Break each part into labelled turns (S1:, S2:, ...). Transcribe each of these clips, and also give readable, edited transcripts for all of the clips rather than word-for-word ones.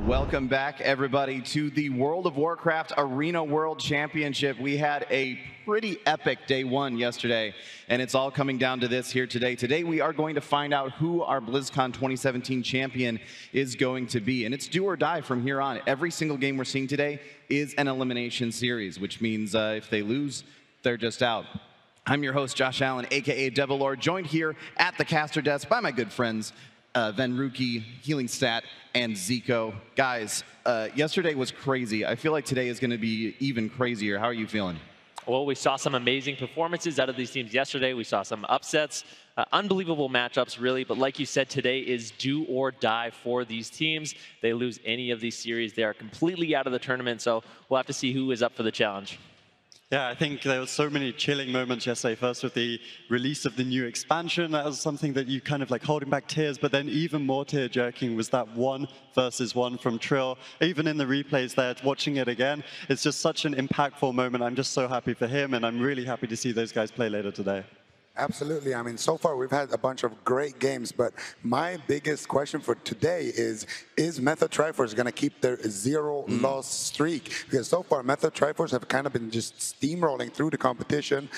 S1: Welcome back, everybody, to the World of Warcraft Arena World Championship. We had a pretty epic day one yesterday, and it's all coming down to this here today. Today, we are going to find out who our BlizzCon 2017 champion is going to be, and it's do or die from here on. Every single game we're seeing today is an elimination series, which means if they lose, they're just out. I'm your host, Josh Allen, aka Devilor, joined here at the caster desk by my good friends, Venruki, Healing Stat, and Zico. Guys, yesterday was crazy. I feel like today is going to be even crazier. How are you feeling?
S2: Well, we saw some amazing performances out of these teams yesterday. We saw some upsets, unbelievable matchups, really. But like you said, today is do or die for these teams. They lose any of these series, they are completely out of the tournament. So we'll have to see who is up for the challenge.
S3: Yeah, I think there were so many chilling moments yesterday. First with the release of the new expansion, that was something that you kind of like holding back tears, but then even more tear-jerking was that 1 versus 1 from Trill. Even in the replays there, watching it again, it's just such an impactful moment. I'm just so happy for him, and I'm really happy to see those guys play later today.
S4: Absolutely. I mean, so far we've had a bunch of great games, but my biggest question for today is Method Triforce going to keep their 0-loss streak? Because so far, Method Triforce have kind of been just steamrolling through the competition,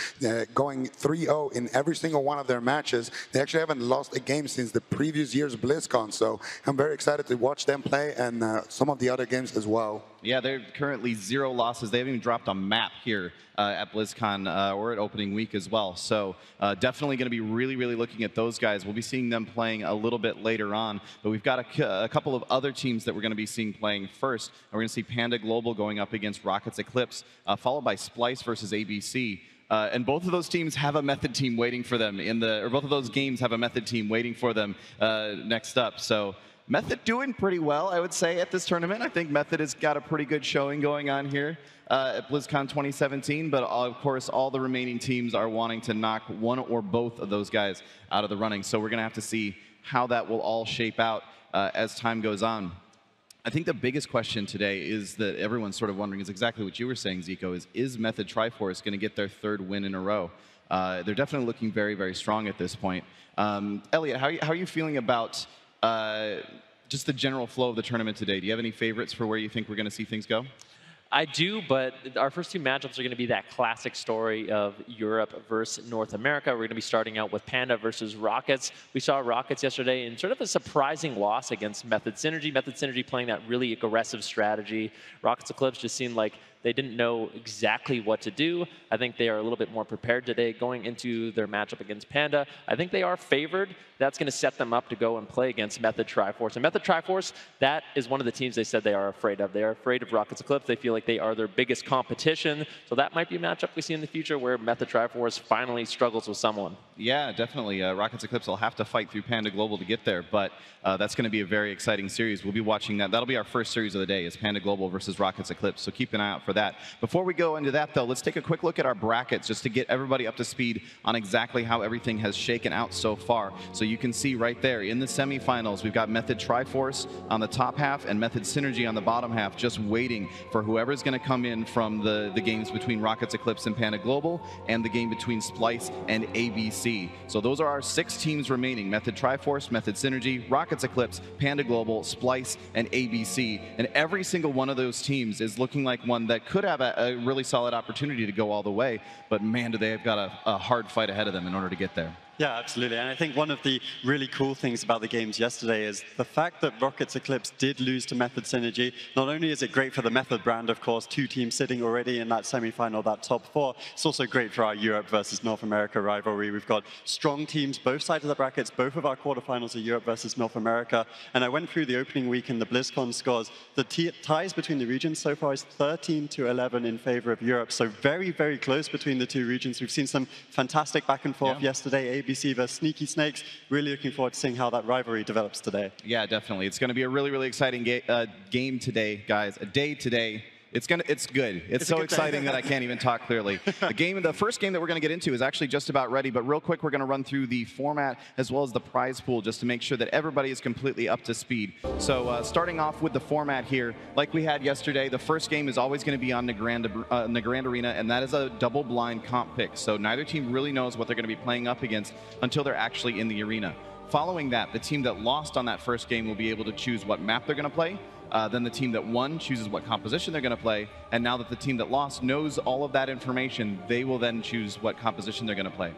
S4: going 3-0 in every single one of their matches. They actually haven't lost a game since the previous year's BlizzCon, so I'm very excited to watch them play and some of the other games as well.
S1: Yeah, they're currently 0 losses. They haven't even dropped a map here at BlizzCon or at opening week as well. So definitely going to be really, really looking at those guys. We'll be seeing them playing a little bit later on. But we've got a couple of other teams that we're going to be seeing playing first. We're going to see Panda Global going up against Rockets Eclipse, followed by Splice versus ABC. And both of those teams have a Method team waiting for them or both of those games have a Method team waiting for them next up. So Method doing pretty well, I would say, at this tournament. I think Method has got a pretty good showing going on here at BlizzCon 2017, but of course, all the remaining teams are wanting to knock one or both of those guys out of the running. So we're going to have to see how that will all shape out as time goes on. I think the biggest question today is that everyone's sort of wondering is exactly what you were saying, Zico, is Method Triforce going to get their 3rd win in a row? They're definitely looking very, very strong at this point. Elliot, how are you feeling about just the general flow of the tournament today? Do you have any favorites for where you think we're going to see things go?
S2: I do, but our first 2 matchups are going to be that classic story of Europe versus North America. We're going to be starting out with Panda versus Rockets. We saw Rockets yesterday in sort of a surprising loss against Method Synergy. Method Synergy playing that really aggressive strategy. Rockets Eclipse just seemed like they didn't know exactly what to do. I think they are a little bit more prepared today going into their matchup against Panda. I think they are favored. That's going to set them up to go and play against Method Triforce. And Method Triforce, that is one of the teams they said they are afraid of. They are afraid of Rockets Eclipse. They feel like they are their biggest competition. So that might be a matchup we see in the future where Method Triforce finally struggles with someone.
S1: Yeah, definitely. Rockets Eclipse will have to fight through Panda Global to get there, but that's going to be a very exciting series. We'll be watching that. That'll be our first series of the day, is Panda Global versus Rockets Eclipse, so keep an eye out for that. Before we go into that, though, let's take a quick look at our brackets just to get everybody up to speed on exactly how everything has shaken out so far. So you can see right there in the semifinals, we've got Method Triforce on the top half and Method Synergy on the bottom half, just waiting for whoever's going to come in from the games between Rockets Eclipse and Panda Global and the game between Splice and ABC. So those are our 6 teams remaining: Method Triforce, Method Synergy, Rockets Eclipse, Panda Global, Splice, and ABC. And every single one of those teams is looking like one that could have a really solid opportunity to go all the way, but man, do they have got a hard fight ahead of them in order to get there.
S3: Yeah, absolutely. And I think one of the really cool things about the games yesterday is the fact that Rockets Eclipse did lose to Method Synergy. Not only is it great for the Method brand, of course, 2 teams sitting already in that semifinal, that top 4, it's also great for our Europe versus North America rivalry. We've got strong teams, both sides of the brackets. Both of our quarterfinals are Europe versus North America. And I went through the opening week in the BlizzCon scores. The ties between the regions so far is 13-11 in favor of Europe. So very, very close between the 2 regions. We've seen some fantastic back and forth yesterday. ABC versus Sneaky Snakes. Really looking forward to seeing how that rivalry develops today. Yeah,
S1: definitely. It's going to be a really, really exciting game today, guys. A day today. It's good. It's so exciting that I can't even talk clearly. The first game that we're going to get into is actually just about ready, but real quick, we're going to run through the format as well as the prize pool just to make sure that everybody is completely up to speed. So starting off with the format here, like we had yesterday, the first game is always going to be on Nagrand Arena, and that is a double-blind comp pick. So neither team really knows what they're going to be playing up against until they're actually in the arena. Following that, the team that lost on that first game will be able to choose what map they're going to play. then the team that won chooses what composition they're going to play, and now that the team that lost knows all of that information, they will then choose what composition they're going to play.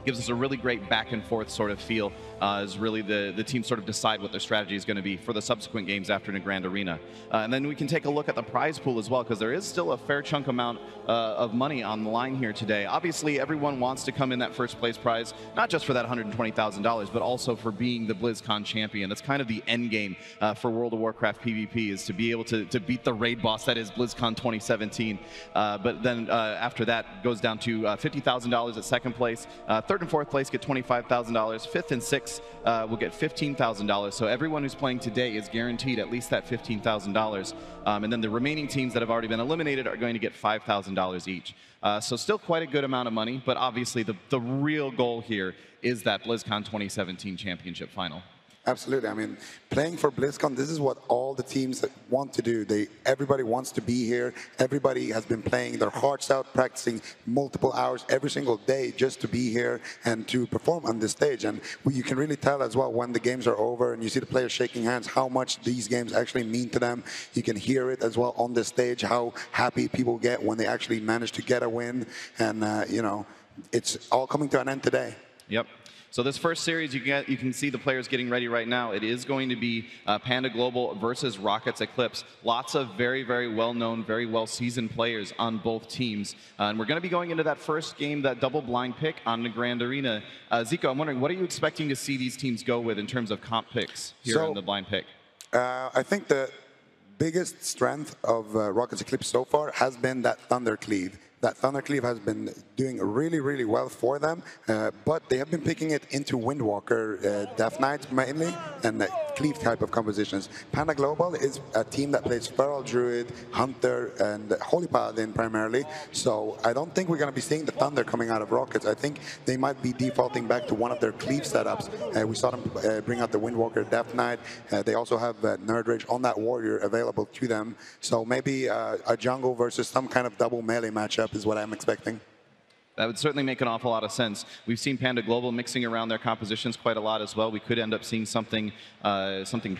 S1: Gives us a really great back and forth sort of feel as really the teams sort of decide what their strategy is going to be for the subsequent games after in a grand arena. And then we can take a look at the prize pool as well, because there is still a fair chunk amount of money on the line here today. Obviously, everyone wants to come in that first place prize, not just for that $120,000, but also for being the BlizzCon champion. That's kind of the end game for World of Warcraft PvP, is to be able to beat the raid boss that is BlizzCon 2017. But then after that goes down to $50,000 at second place. Third and fourth place get $25,000. Fifth and sixth will get $15,000. So everyone who's playing today is guaranteed at least that $15,000. And then the remaining teams that have already been eliminated are going to get $5,000 each. So still quite a good amount of money, but obviously the real goal here is that BlizzCon 2017 championship final.
S4: Absolutely. I mean, playing for BlizzCon, this is what all the teams want to do. Everybody wants to be here. Everybody has been playing their hearts out, practicing multiple hours every single day just to be here and to perform on this stage. And you can really tell as well when the games are over and you see the players shaking hands, how much these games actually mean to them. You can hear it as well on the stage, how happy people get when they actually manage to get a win. And, you know, it's all coming to an end today.
S1: Yep. So this first series, you can see the players getting ready right now. It is going to be Panda Global versus Rockets Eclipse. Lots of very, very well-known, very well-seasoned players on both teams. And we're going to be going into that first game, that double-blind pick on the Grand Arena. Zico, I'm wondering, what are you expecting to see these teams go with in terms of comp picks here on the blind pick?
S4: I think the biggest strength of Rockets Eclipse so far has been that Thunder Cleave. That Thunder Cleave has been doing really, really well for them, but they have been picking it into Windwalker Death Knight mainly, and Cleave type of compositions. Panda Global is a team that plays Feral Druid, Hunter, and Holy Paladin primarily, so I don't think we're going to be seeing the Thunder coming out of Rockets. I think they might be defaulting back to one of their Cleave setups. We saw them bring out the Windwalker Death Knight. They also have Nerd Rage on that Warrior available to them, so maybe a jungle versus some kind of double melee matchup is what I'm expecting.
S1: That would certainly make an awful lot of sense. We've seen Panda Global mixing around their compositions quite a lot as well. We could end up seeing something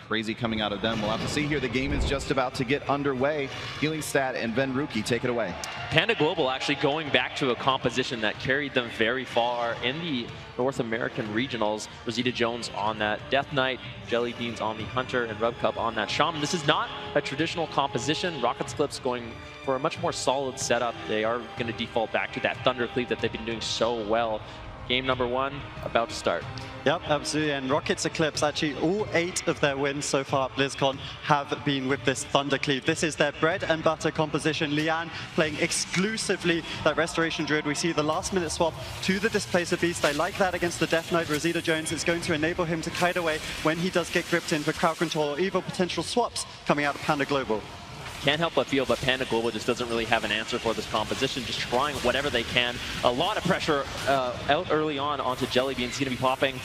S1: crazy coming out of them. We'll have to see here. The game is just about to get underway. Healing Stat and Venruki, take it away.
S2: Panda Global actually going back to a composition that carried them very far in the North American regionals. Rosita Jones on that Death Knight, Jelly Beans on the Hunter, and Rub Cup on that Shaman. This is not a traditional composition. Rockets Eclipse going for a much more solid setup. They are going to default back to that Thunder Cleave that they've been doing so well. Game number one about to start.
S3: Yep, absolutely. And Rockets Eclipse, actually, all 8 of their wins so far at BlizzCon have been with this Thunder Cleave. This is their bread and butter composition. Lian playing exclusively that Restoration Druid. We see the last-minute swap to the Displacer Beast. I like that against the Death Knight. Rosita Jones is going to enable him to kite away when he does get gripped in for crowd control or even potential swaps coming out of Panda Global.
S2: Can't help but feel, but Panda Global just doesn't really have an answer for this composition, just trying whatever they can. A lot of pressure out early on onto Jelly Beans. He's going to be popping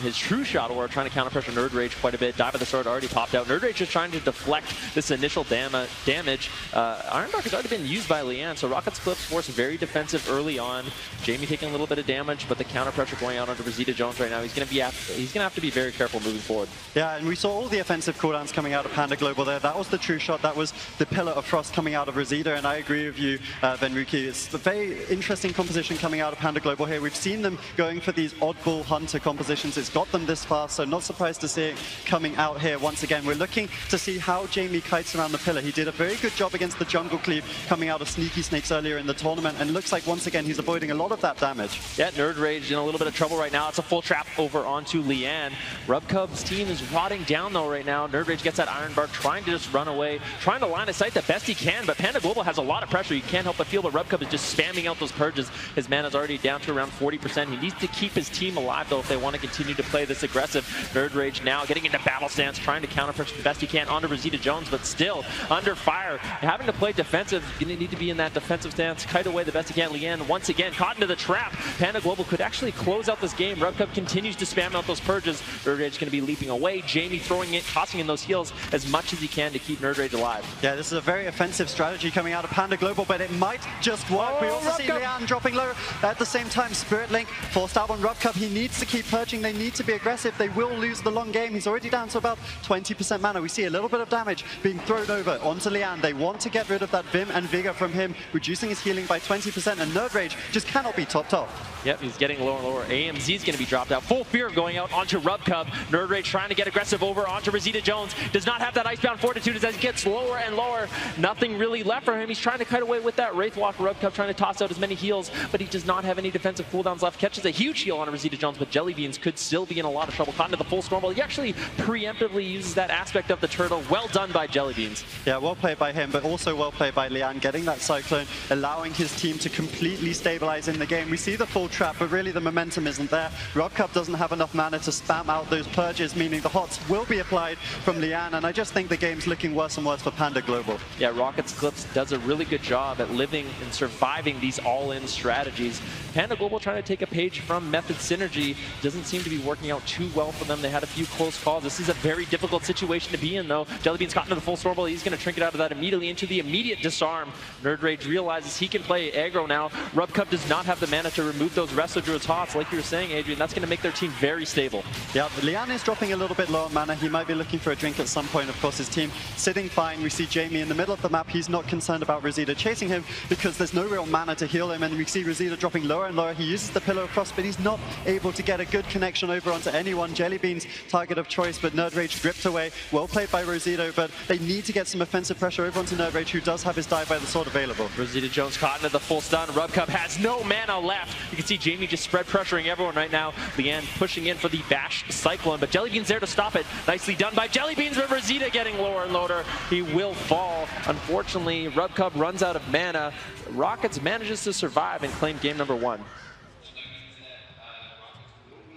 S2: his True Shot, or trying to counter pressure Nerd Rage quite a bit. Dive of the Sword already popped out. Nerd Rage just trying to deflect this initial damage. Iron Dark has already been used by Lian, so Rockets Eclipse force very defensive early on. Jamie taking a little bit of damage, but the counter pressure going out onto Rosita Jones right now. He's going to have to be very careful moving forward.
S3: Yeah, and we saw all the offensive cooldowns coming out of Panda Global there. That was the True Shot. That was the Pillar of Frost coming out of Rosita, and I agree with you, Venruki. It's a very interesting composition coming out of Panda Global here. We've seen them going for these oddball Hunter compositions. It's got them this far, so not surprised to see it coming out here once again. We're looking to see how Jamie kites around the pillar. He did a very good job against the Jungle Cleave coming out of Sneaky Snakes earlier in the tournament, and looks like once again he's avoiding a lot of that damage.
S2: Yeah, Nerd Rage in a little bit of trouble right now. It's a full trap over onto Lian. Rub Cub's team is rotting down though right now. Nerd Rage gets that Iron Bark, trying to just run away, trying to line of sight the best he can, but Panda Global has a lot of pressure. You can't help but feel, but Rub Cub is just spamming out those purges. His mana's already down to around 40%. He needs to keep his team alive, though, if they want to continue to play this aggressive. Nerd Rage now getting into battle stance, trying to counter pressure the best he can onto Rosita Jones, but still under fire. Having to play defensive, going to need to be in that defensive stance, kite away the best he can. Lian once again caught into the trap. Panda Global could actually close out this game. Rub Cub continues to spam out those purges. Nerd Rage going to be leaping away. Jamie throwing it, tossing in those heals as much as he can to keep Nerd Rage alive.
S3: Yeah, Yeah, this is a very offensive strategy coming out of Panda Global, but it might just work. We also see Lian dropping low. At the same time, Spirit Link forced out on Rubcup. He needs to keep purging. They need to be aggressive. They will lose the long game. He's already down to about 20% mana. We see a little bit of damage being thrown over onto Lian. They want to get rid of that Vim and Vigor from him, reducing his healing by 20%, and Nerd Rage just cannot be topped off.
S2: Yep, he's getting lower and lower. AMZ is going to be dropped out. Full Fear going out onto Rubcup. Nerd Rage trying to get aggressive over onto Rosita Jones. Does not have that Icebound Fortitude as he gets lower and lower. Nothing really left for him. He's trying to cut away with that Wraithwalk. Rubcup trying to toss out as many heals, but he does not have any defensive cooldowns left. Catches a huge heal on Rosita Jones, but Jellybeans could still be in a lot of trouble. Caught into the full Stormbolt. He actually preemptively uses that aspect of the turtle. Well done by Jellybeans.
S3: Yeah, well played by him, but also well played by Lian, getting that Cyclone, allowing his team to completely stabilize in the game. We see the full trap, but really the momentum isn't there. Rubcup doesn't have enough mana to spam out those purges, meaning the HOTS will be applied from Lian, and I just think the game's looking worse and worse for Panda Global.
S2: Yeah, Rocket's Eclipse does a really good job at living and surviving these all-in strategies. Panda Global trying to take a page from Method Synergy. Doesn't seem to be working out too well for them. They had a few close calls. This is a very difficult situation to be in, though. Jellybean's caught into the full Stormbolt. He's going to trinket out of that immediately into the immediate disarm. Nerd Rage realizes he can play aggro now. Rubcup does not have the mana to remove those Resto Druid's HOTS, like you were saying, Adrian. That's going to make their team very stable. Yeah,
S3: Lian is dropping a little bit low on mana. He might be looking for a drink at some point. Of course, his team sitting fine. We see Jamie in the middle of the map. He's not concerned about Rosita chasing him because there's no real mana to heal him, and we see Rosita dropping lower and lower. He uses the Pillar of Frost, but he's not able to get a good connection over onto anyone. Jellybean's target of choice, but Nerd Rage gripped away. Well played by Rosita, but they need to get some offensive pressure over onto Nerd Rage, who does have his dive by the sword available.
S2: Rosita Jones caught into the full stun. Rubcup has no mana left. You can see Jamie just spread pressuring everyone right now. Lian pushing in for the Bash Cyclone, but Jellybean's there to stop it. Nicely done by Jellybeans, but Rosita getting lower and lower. He will fall. Unfortunately, Rubcup runs out of mana. Rockets manages to survive and claim game number 1.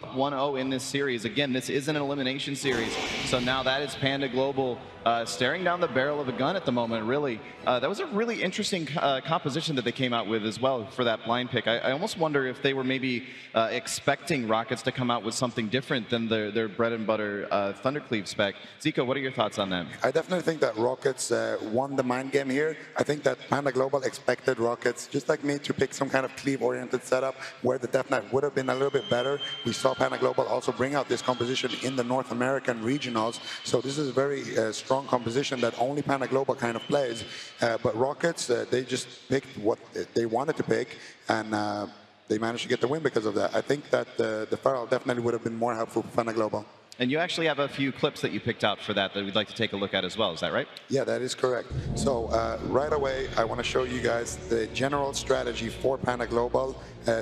S1: 1-0 in this series. Again, this isn't an elimination series, so now that is Panda Global staring down the barrel of a gun at the moment, really. That was a really interesting composition that they came out with as well for that blind pick. I almost wonder if they were maybe expecting Rockets to come out with something different than their bread and butter Thundercleave spec. Zico, what are your thoughts on that?
S4: I definitely think that Rockets won the mind game here. I think that Panda Global expected Rockets, just like me, to pick some kind of cleave-oriented setup where the Death Knight would have been a little bit better. We saw Panda Global also bring out this composition in the North American regionals, so this is a very strong composition that only Panda Global kind of plays. But Rockets, they just picked what they wanted to pick, and they managed to get the win because of that. I think that the Pharaoh definitely would have been more helpful for Panda Global.
S1: And you actually have a few clips that you picked out for that we'd like to take a look at as well. Is that right?
S4: Yeah, that is correct. So right away, I want to show you guys the general strategy for Panda Global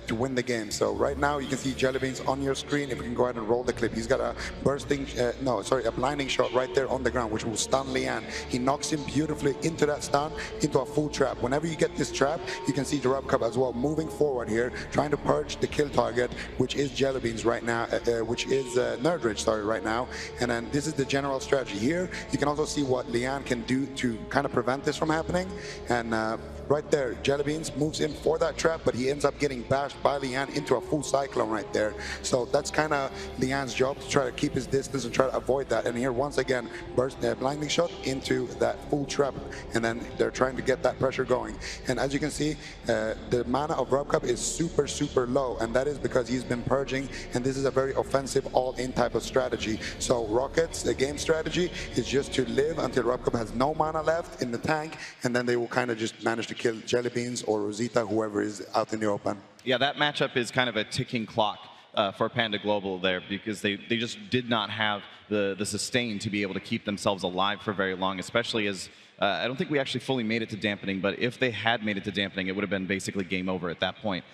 S4: to win the game. So right now, you can see Jellybeans on your screen. If we can go ahead and roll the clip, he's got a a blinding shot right there on the ground, which will stun Lian. He knocks him beautifully into that stun, into a full trap. Whenever you get this trap, you can see the Rubcup as well moving forward here, trying to purge the kill target, which is Jellybeans right now, which is Nerd Rage, sorry, right now. And then this is the general strategy here. You can also see what Lian can do to kind of prevent this from happening. And right there, Jellybeans moves in for that trap, but he ends up getting bashed by Lian into a full Cyclone right there. So that's kind of Lian's job, to try to keep his distance and try to avoid that. And here, once again, burst blinding shot into that full trap, and then they're trying to get that pressure going. And as you can see, the mana of Rubcup is super, super low, and that is because he's been purging, and this is a very offensive all-in type of strategy. So Rockets, the game strategy is just to live until Rubcup has no mana left in the tank, and then they will kind of just manage to kill Jellybeans or Rosita, whoever is out in the open.
S1: Yeah, that matchup is kind of a ticking clock for Panda Global there, because they just did not have the sustain to be able to keep themselves alive for very long, especially as I don't think we actually fully made it to dampening, but if they had made it to dampening, it would have been basically game over at that point,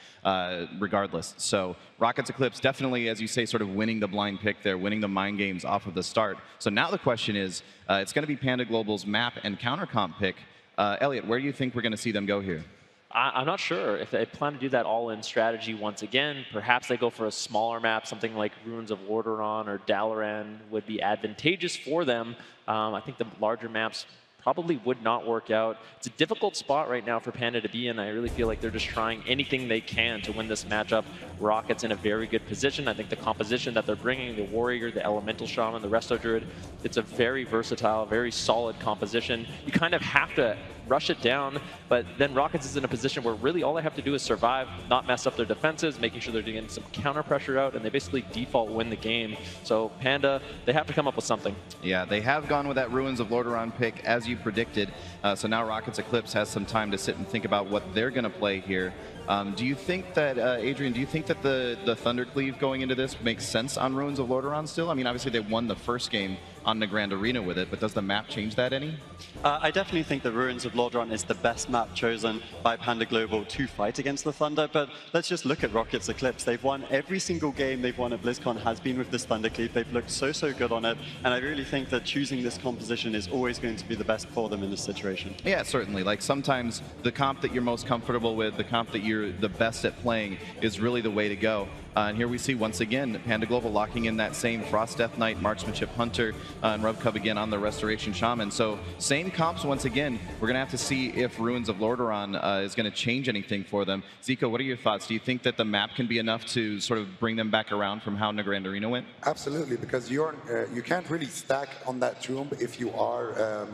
S1: regardless. So Rockets Eclipse definitely, as you say, sort of winning the blind pick there, winning the mind games off of the start. So now the question is, it's going to be Panda Global's map and counter comp pick. Elliot, where do you think we're going to see them go here?
S2: I'm not sure if they plan to do that all-in strategy once again. Perhaps they go for a smaller map, something like Ruins of Lordaeron or Dalaran would be advantageous for them. I think the larger maps probably would not work out. It's a difficult spot right now for Panda to be in. I really feel like they're just trying anything they can to win this matchup. Rocket's in a very good position. I think the composition that they're bringing, the Warrior, the Elemental Shaman, the Resto Druid, it's a very versatile, very solid composition. You kind of have to rush it down, but then Rockets is in a position where really all they have to do is survive, not mess up their defenses, making sure they're getting some counter pressure out, and they basically default win the game. So Panda, they have to come up with something.
S1: Yeah, they have gone with that Ruins of Lordaeron pick, as you predicted. So now Rockets Eclipse has some time to sit and think about what they're going to play here. Do you think that, Adrian, do you think that the Thundercleave going into this makes sense on Ruins of Lordaeron still? I mean, obviously they won the first game on the Grand Arena with it, but does the map change that any?
S3: I definitely think the Ruins of Lordaeron is the best map chosen by Panda Global to fight against the Thunder, but let's just look at Rocket's Eclipse. They've won every single game they've won at BlizzCon has been with this Thundercleave. They've looked so good on it, and I really think that choosing this composition is always going to be the best for them in this situation.
S1: Yeah, certainly. Like sometimes the comp that you're most comfortable with, the comp that you're the best at playing is really the way to go. And here we see once again Panda Global locking in that same Frost Death Knight, Marksmanship Hunter, and Rubcub again on the Restoration Shaman. So same comps once again. We're going to have to see if Ruins of Lordaeron is going to change anything for them. Zico, what are your thoughts? Do you think that the map can be enough to sort of bring them back around from how the Grand Arena went?
S4: Absolutely, because you can't really stack on that tomb if you are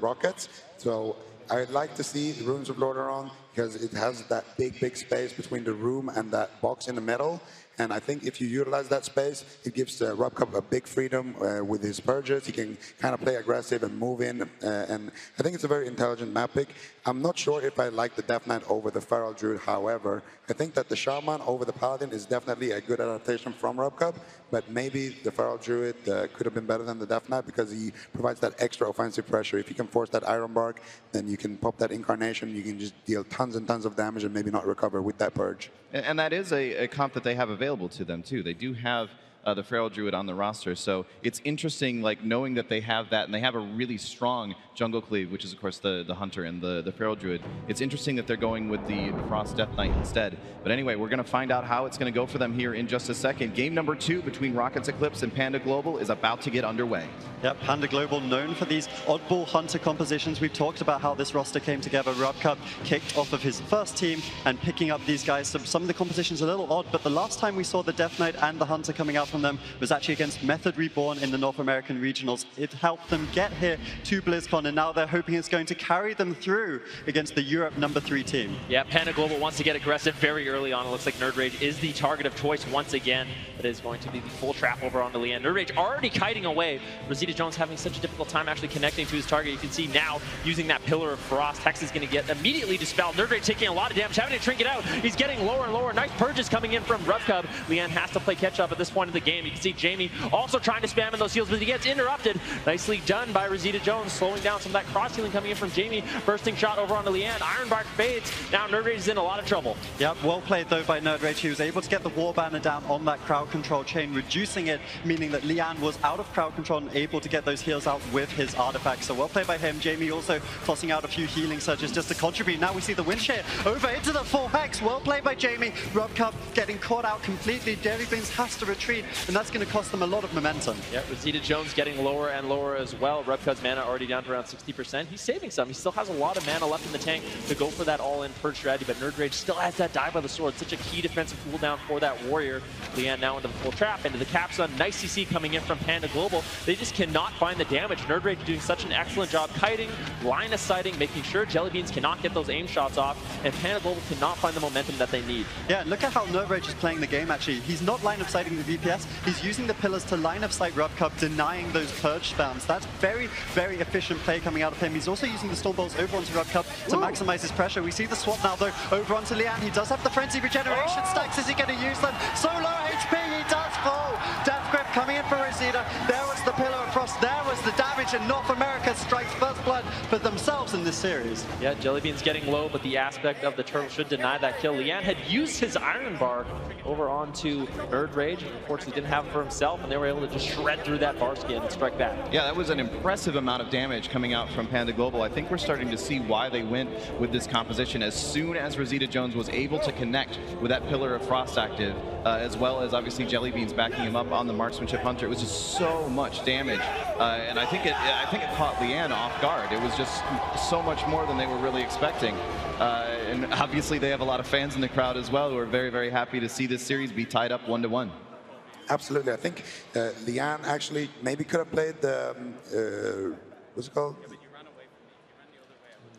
S4: Rockets. So I'd like to see the Ruins of Lordaeron because it has that big space between the room and that box in the middle. And I think if you utilize that space, it gives Rubcub a big freedom with his purges. He can kind of play aggressive and move in. And I think it's a very intelligent map pick. I'm not sure if I like the Death Knight over the Feral Druid, however. I think that the Shaman over the Paladin is definitely a good adaptation from Rubcub, but maybe the Feral Druid could have been better than the Death Knight because he provides that extra offensive pressure. If you can force that Iron Bark, then you can pop that Incarnation, you can just deal tons and tons of damage and maybe not recover with that Purge.
S1: And that is a comp that they have available to them too. They do have the Feral Druid on the roster, so it's interesting, like knowing that they have that, and they have a really strong Jungle Cleave, which is of course the Hunter and the Feral Druid. It's interesting that they're going with the Frost Death Knight instead. But anyway, we're going to find out how it's going to go for them here in just a second. Game number 2 between Rockets Eclipse and Panda Global is about to get underway.
S3: Yep, Panda Global known for these oddball Hunter compositions. We've talked about how this roster came together. Rubcub kicked off of his first team and picking up these guys. Some of the compositions are a little odd, but the last time we saw the Death Knight and the Hunter coming out from them was actually against Method Reborn in the North American Regionals. It helped them get here to BlizzCon, and now they're hoping it's going to carry them through against the Europe #3 team.
S2: Yeah, Panda Global wants to get aggressive very early on. It looks like Nerd Rage is the target of choice once again. It is going to be the full trap over onto Leanne. Nerd Rage already kiting away. Rosita Jones having such a difficult time actually connecting to his target. You can see now using that Pillar of Frost. Hex is going to get immediately dispelled. Nerd Rage taking a lot of damage, having to trinket out. He's getting lower and lower. Nice purges coming in from Rubcub. Leanne has to play catch up at this point of the game. You can see Jamie also trying to spam in those heals, but he gets interrupted. Nicely done by Rosita Jones, slowing down some of that cross healing coming in from Jamie. Bursting shot over onto Leanne. Iron Bark fades. Now Nerd Rage is in a lot of trouble.
S3: Yep, well played though by Nerd Rage. He was able to get the War Banner down on that crowd control chain, reducing it, meaning that Leanne was out of crowd control and able to get those heals out with his artifacts. So well played by him. Jamie also tossing out a few healing surges just to contribute. Now we see the wind shear over into the full Hex. Well played by Jamie. Rubcub getting caught out completely. Jellybeans has to retreat, and that's going to cost them a lot of momentum.
S2: Yeah, Rosita Jones getting lower and lower as well. Rubcub's mana already down to around 60%. He's saving some. He still has a lot of mana left in the tank to go for that all-in purge strategy, but Nerd Rage still has that die by the sword. Such a key defensive cooldown for that warrior. Leanne now into the full trap, into the capstone. Nice CC coming in from Panda Global. They just cannot find the damage. Nerd Rage doing such an excellent job kiting, line of sighting, making sure Jellybeans cannot get those aim shots off, and Panda Global cannot find the momentum that they need.
S3: Yeah, look at how Nerd Rage is playing the game actually. He's not line of sighting the DPS. He's using the pillars to line of sight Rubcub, denying those purge spams. That's very efficient play coming out of him. He's also using the storm bolts over onto Rubcub to maximize his pressure. We see the swap now though over onto Leanne. He does have the frenzy regeneration stacks. Is he going to use them? So low HP, he does fall. Death Grip coming in for Rosita. There was the Pillar of Frost. There was the damage, and North America strikes first blood for themselves in this series.
S2: Yeah, Jellybean's getting low, but the aspect of the turtle should deny that kill. Leanne had used his Iron Bark over onto Nerd Rage. Unfortunately, didn't have it for himself, and they were able to just shred through that bar skin and strike back.
S1: Yeah, that was an impressive amount of damage coming out from Panda Global. I think we're starting to see why they went with this composition. As soon as Rosita Jones was able to connect with that Pillar of Frost active, as well as obviously Jellybeans backing him up on the Marksmanship Hunter, counter. It was just so much damage, and I think it caught Leanne off guard. It was just so much more than they were really expecting. And obviously they have a lot of fans in the crowd as well who are very, very happy to see this series be tied up 1-1.
S4: Absolutely. I think Leanne actually maybe could have played the, what's it called?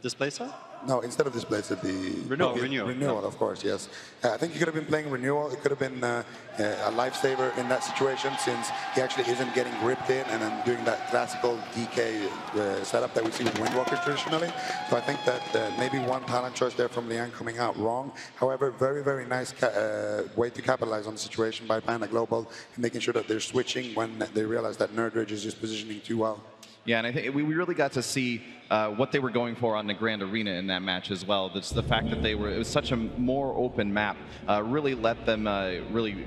S3: Displacer?
S4: No, instead of Displacer, the
S3: Renewal.
S4: Renewal, of course, yes. I think he could have been playing Renewal. It could have been a lifesaver in that situation, since he actually isn't getting gripped in and then doing that classical DK setup that we see with Windwalker traditionally. So I think that maybe one talent choice there from Leanne coming out wrong. However, very, very nice way to capitalize on the situation by Panda Global, and making sure that they're switching when they realize that Nerdridge is just positioning too well.
S1: Yeah, and I think we really got to see what they were going for on the Grand Arena in that match as well. That's the fact that it was such a more open map, really let them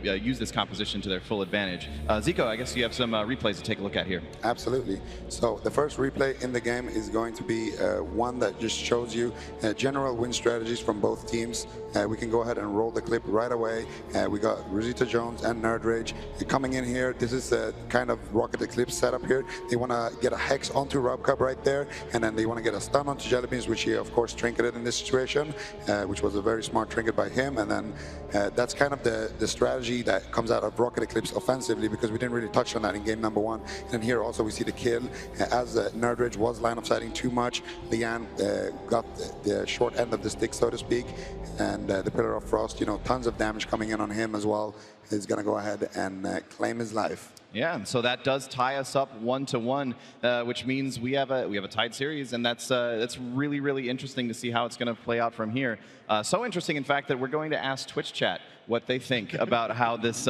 S1: use this composition to their full advantage. Zico, I guess you have some replays to take a look at here.
S4: Absolutely. So the first replay in the game is going to be one that just shows you general win strategies from both teams. We can go ahead and roll the clip right away. We got Rosita Jones and Nerdridge coming in here. This is a kind of Rocket Eclipse setup here. They want to get a Hex onto Robcub right there, and then they want to get a stun onto Jellybeans, which he of course trinketed in this situation, which was a very smart trinket by him. And then that's kind of the strategy that comes out of Rocket Eclipse offensively, because we didn't really touch on that in game number 1. And here also we see the kill, as Nerdridge was line of sighting too much. Leanne got the short end of the stick, so to speak, and the Pillar of Frost, you know, tons of damage coming in on him as well, is going to go ahead and claim his life.
S1: Yeah, and so that does tie us up 1-1, which means we have a tied series, and that's really, really interesting to see how it's going to play out from here. So interesting, in fact, that we're going to ask Twitch chat what they think about how this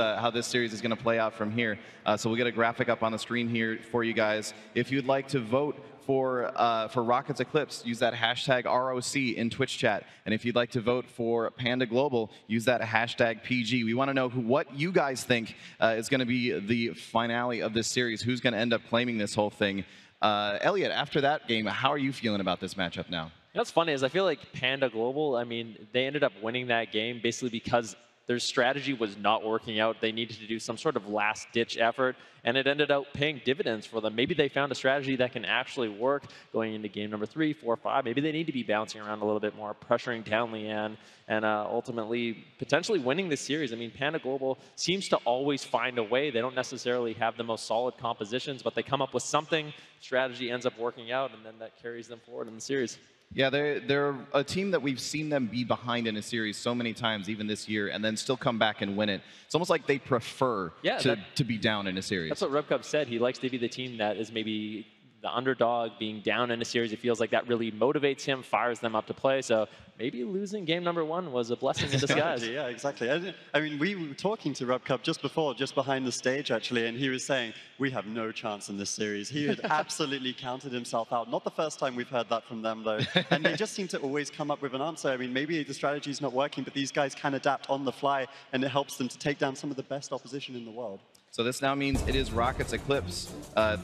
S1: series is going to play out from here. So we'll get a graphic up on the screen here for you guys. If you'd like to vote for Rockets Eclipse, use that hashtag ROC in Twitch chat. And if you'd like to vote for Panda Global, use that hashtag PG. We want to know what you guys think is going to be the finale of this series. Who's going to end up claiming this whole thing? Elliot, after that game, how are you feeling about this matchup now?
S2: What's funny is I feel like Panda Global, I mean, they ended up winning that game basically because their strategy was not working out. They needed to do some sort of last-ditch effort, and it ended up paying dividends for them. Maybe they found a strategy that can actually work going into game number 3, 4, 5. Maybe they need to be bouncing around a little bit more, pressuring down Leanne, and ultimately potentially winning this series. I mean, Panda Global seems to always find a way. They don't necessarily have the most solid compositions, but they come up with something, strategy ends up working out, and then that carries them forward in the series.
S1: Yeah, they're a team that we've seen them be behind in a series so many times, even this year, and then still come back and win it. It's almost like they prefer to be down in a series.
S2: That's what Rubcub said. He likes to be the team that is maybe the underdog, being down in a series. He feels like that really motivates him, fires them up to play. So maybe losing game number 1 was a blessing in disguise.
S3: Yeah, exactly. I mean, we were talking to Rubcub just behind the stage, actually, and he was saying, we have no chance in this series. He had absolutely counted himself out. Not the first time we've heard that from them, though. And they just seem to always come up with an answer. I mean, maybe the strategy's not working, but these guys can adapt on the fly, and it helps them to take down some of the best opposition in the world.
S1: So this now means it is Rockets Eclipse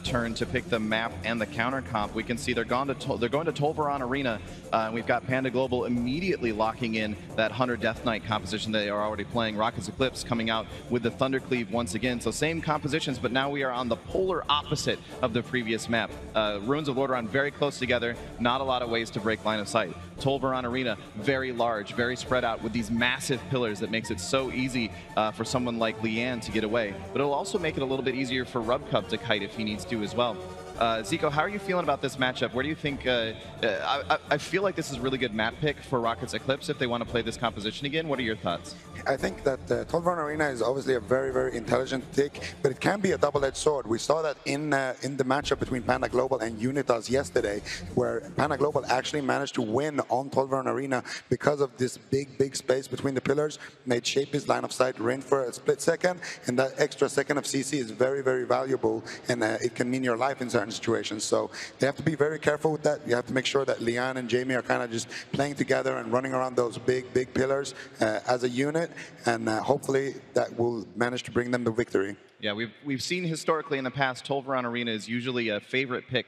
S1: turn to pick the map and the counter comp. We can see they're going to Tolvaron Arena. And we've got Panda Global immediately locking in that Hunter Death Knight composition they are already playing. Rockets Eclipse coming out with the Thundercleave once again. So same compositions, but now we are on the polar opposite of the previous map. Ruins of Lordaeron very close together. Not a lot of ways to break line of sight. Tolvaron Arena, very large, very spread out with these massive pillars that makes it so easy for someone like Leanne to get away. But it'll also make it a little bit easier for Rubcub to kite if he needs to as well. Zico, how are you feeling about this matchup? Where do you think, I feel like this is a really good map pick for Rockets Eclipse if they want to play this composition again. What are your thoughts?
S4: I think that Tolvaron Arena is obviously a very, very intelligent pick, but it can be a double-edged sword. We saw that in the matchup between Panda Global and Unitas yesterday, where Panda Global actually managed to win on Tolvaron Arena because of this big space between the pillars, made shape his line of sight rain for a split second, and that extra second of CC is very, very valuable, and it can mean your life in certain situations. So they have to be very careful with that. You have to make sure that Leanne and Jamie are kind of just playing together and running around those big pillars as a unit, and hopefully that will manage to bring them the victory.
S1: Yeah, we've seen historically in the past, Tolvaron Arena is usually a favorite pick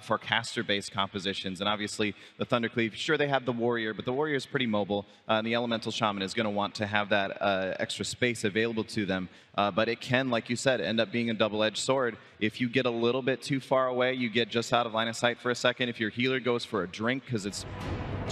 S1: for caster-based compositions. And obviously, the Thundercleave, sure, they have the Warrior, but the Warrior is pretty mobile. And the Elemental Shaman is going to want to have that extra space available to them. But it can, like you said, end up being a double-edged sword. If you get a little bit too far away, you get just out of line of sight for a second. If your healer goes for a drink, because it's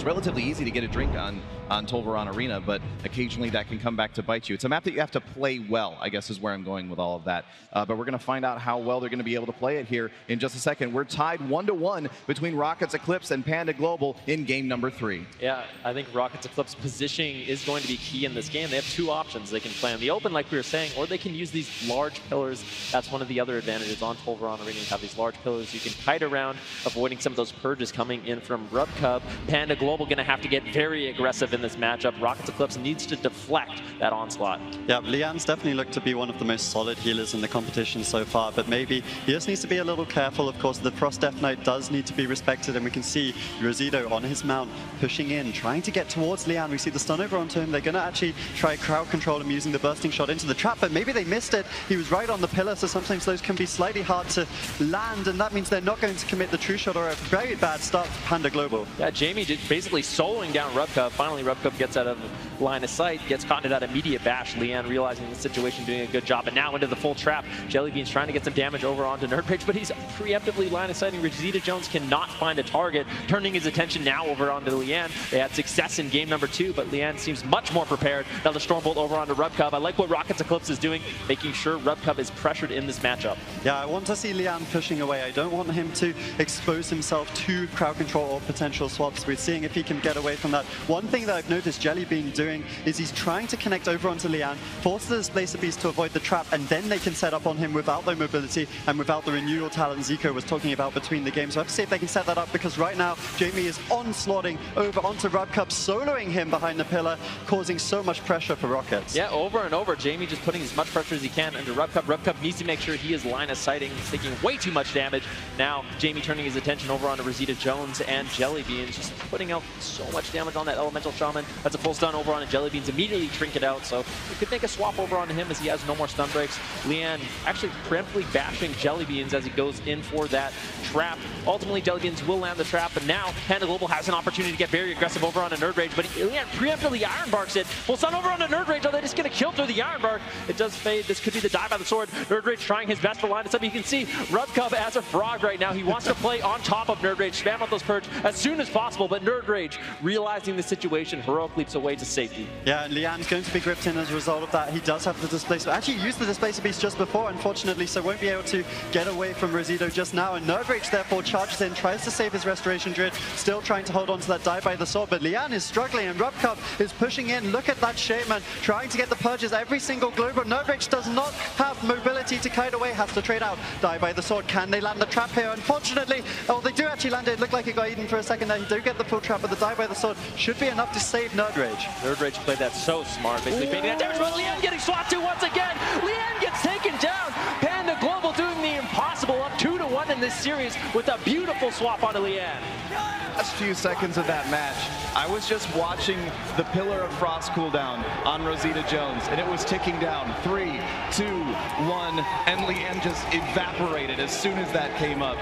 S1: relatively easy to get a drink on Tolvaron Arena, but occasionally that can come back to bite you. It's a map that you have to play well, I guess is where I'm going with all of that. But we're going to find out how well they're going to be able to play it here in just a second. We're tied 1-1 between Rockets Eclipse and Panda Global in game number 3.
S2: Yeah, I think Rockets Eclipse positioning is going to be key in this game. They have 2 options. They can play on the open, like we were saying, or they can use these large pillars. That's one of the other advantages on Tolvaron Arena. You have these large pillars you can kite around, avoiding some of those purges coming in from Rubcub. Panda Global going to have to get very aggressive in this matchup. Rockets Eclipse needs to deflect that onslaught.
S3: Yeah, Lian's definitely looked to be one of the most solid healers in the competition so far, but maybe he just needs to be a little careful. Of course, the Frost Death Knight does need to be respected, and we can see Rosido on his mount pushing in, trying to get towards Lian. We see the stun over onto him. They're going to actually try crowd control him using the bursting shot into the trap, but maybe they missed it. He was right on the pillar, so sometimes those can be slightly hard to land, and that means they're not going to commit the true shot, or a very bad start for Panda Global.
S2: Yeah, Jamie did basically soloing down Rubcub. Finally, Rubcub gets out of line of sight, gets caught into that immediate bash. Lian realizing the situation, doing a good job, and now into the full trap. Jellybean's trying to get some damage over onto Nerdrage, but he's preemptively line of sighting. Rosita Jones cannot find a target, turning his attention now over onto Lian. They had success in game number 2, but Lian seems much more prepared. Now the Stormbolt over onto Rubcub. I like what Rockets Eclipse is doing, making sure Rubcub is pressured in this matchup.
S3: Yeah, I want to see Lian pushing away. I don't want him to expose himself to crowd control or potential swaps. We're seeing if he can get away from that. One thing that I've noticed Jellybean doing is he's trying to connect over onto Lian, force the Displacer Beast to avoid the trap, and then they can set up on him without the mobility and without the renewal talent Zico was talking about between the games. So I have to see if they can set that up, because right now Jamie is onslaughting over onto Rubcub, soloing him behind the pillar, causing so much pressure for Rockets.
S2: Yeah, over and over, Jamie just putting as much pressure as he can into Rubcub. Rubcub needs to make sure he is line of sighting. He's taking way too much damage. Now Jamie turning his attention over onto Rosita Jones and Jellybean, just putting out so much damage on that Elemental Shaman. That's a full stun over onto Jellybean's, immediately trinket out, so we could make a swap over onto him as he has no more stun breaks. Lian actually preemptively bashing Jellybeans as he goes in for that trap. Ultimately, Jellybeans will land the trap, but now Panda Global has an opportunity to get very aggressive over onto Nerdrage, but Lian preemptively Iron Barks it. Full stun over onto Nerdrage. Oh, they just get a kill through the Iron Bark. It does fade. This could be the die by the sword. Nerdrage trying his best to line this up. You can see Rubcub as a frog right now. He wants to play on top of Nerdrage, spam out those purge as soon as possible, but Nerdrage, realizing the situation, heroic leaps away to safety.
S3: Yeah, and Lian's going to be gripped in as a result of that. He does have the Displacer. Actually used the Displacer Beast just before, unfortunately, so won't be able to get away from Rosido just now. And Nerdrage therefore charges in, tries to save his Restoration Druid, still trying to hold on to that die by the sword, but Lian is struggling, and Rubcub is pushing in. Look at that Shaman, trying to get the purges every single global. Nerdrage does not have mobility to kite away, has to trade out. Die by the sword. Can they land the trap here? Unfortunately, oh, they do actually land it. It looked like it got eaten for a second there. He do get the full trap, but the die by the sword should be enough to save Nerdrage.
S2: Nerdrage played that so smart, basically fading that damage, but Lian getting swapped to once again. Lian gets taken down. Panda Global doing the impossible, up 2-1 in this series with a beautiful swap onto Lian.
S1: Last few seconds of that match, I was just watching the Pillar of Frost cooldown on Rosita Jones, and it was ticking down. 3, 2, 1, and Lian just evaporated as soon as that came up.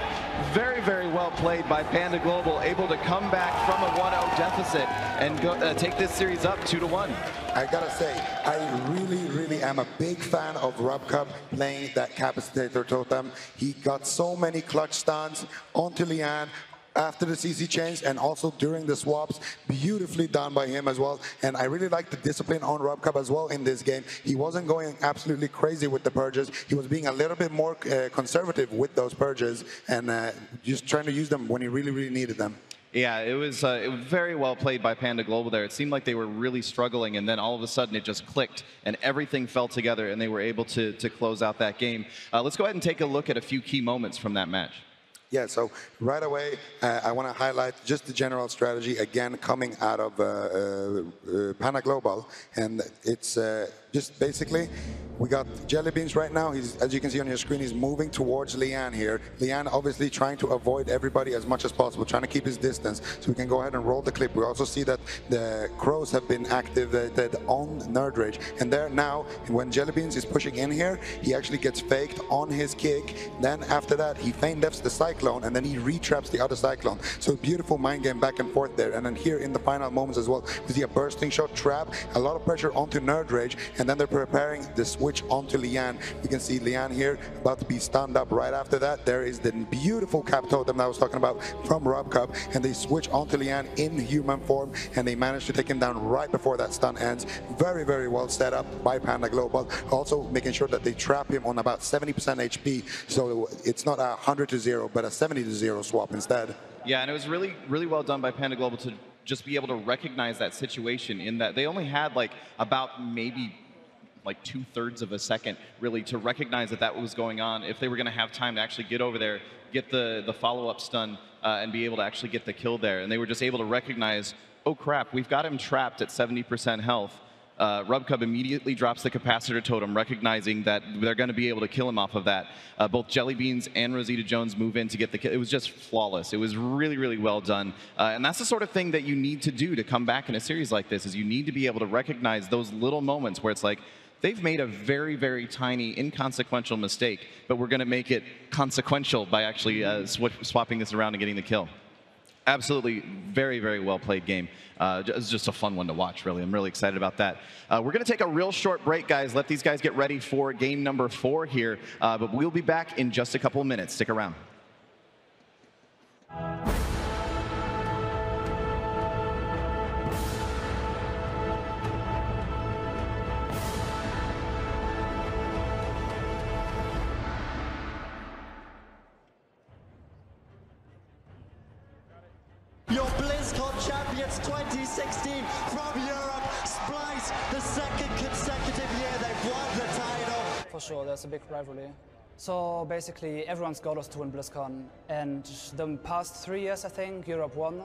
S1: Very, very well played by Panda Global, able to come back from a 1-0 deficit and go, take this series up 2-1.
S4: I gotta say, I really am a big fan of Rubcub playing that Capacitator Totem. He got so many clutch stuns onto Lian after the CC change, and also during the swaps. Beautifully done by him as well. And I really like the discipline on Rubcub as well in this game. He wasn't going absolutely crazy with the purges. He was being a little bit more conservative with those purges, and just trying to use them when he really needed them.
S1: Yeah, it was very well played by Panda Global there. It seemed like they were really struggling, and then all of a sudden it just clicked, and everything fell together, and they were able to close out that game. Let's go ahead and take a look at a few key moments from that match.
S4: Yeah, so right away, I want to highlight just the general strategy, again, coming out of Panda Global. And it's just basically, we got Jelly Beans right now. He's, as you can see on your screen, he's moving towards Lian here. Lian obviously trying to avoid everybody as much as possible, trying to keep his distance. So we can go ahead and roll the clip. We also see that the crows have been activated on Nerd Rage. And there now, when Jelly Beans is pushing in here, he actually gets faked on his kick. Then after that, he feign defs the Cyclone, and then he retraps the other Cyclone. So beautiful mind game back and forth there. And then here in the final moments as well, we see a bursting shot trap, a lot of pressure onto Nerd Rage, and then they're preparing the switch onto Lian. We can see Lian here about to be stunned up. Right after that, there is the beautiful cap totem that I was talking about from Rob Cup, and they switch onto Lian in human form, and they manage to take him down right before that stun ends. Very, very well set up by Panda Global. Also making sure that they trap him on about 70% HP, so it's not a 100-0, but a 70-0 swap instead.
S1: Yeah, and it was really, really well done by Panda Global to just be able to recognize that situation, in that they only had like about maybe like 2/3 of a second really to recognize that that was going on, if they were going to have time to actually get over there, get the follow-up stun, and be able to actually get the kill there. And they were just able to recognize, oh crap, we've got him trapped at 70% health. Rubcub immediately drops the capacitor totem, recognizing that they're going to be able to kill him off of that. Both Jelly Beans and Rosita Jones move in to get the kill. It was just flawless. It was really, really well done. And that's the sort of thing that you need to do to come back in a series like this, is you need to be able to recognize those little moments where it's like, they've made a very, very tiny, inconsequential mistake, but we're going to make it consequential by actually swapping this around and getting the kill. Absolutely, very, very well played game. It's just a fun one to watch, really. I'm really excited about that. We're going to take a real short break, guys. Let these guys get ready for game number 4 here. But we'll be back in just a couple of minutes. Stick around.
S5: Your BlizzCon champions 2016 from Europe, Splice, the second consecutive year they've won the title.
S6: For sure, there's a big rivalry. So basically, everyone's goal is to win BlizzCon, and the past 3 years, I think, Europe won.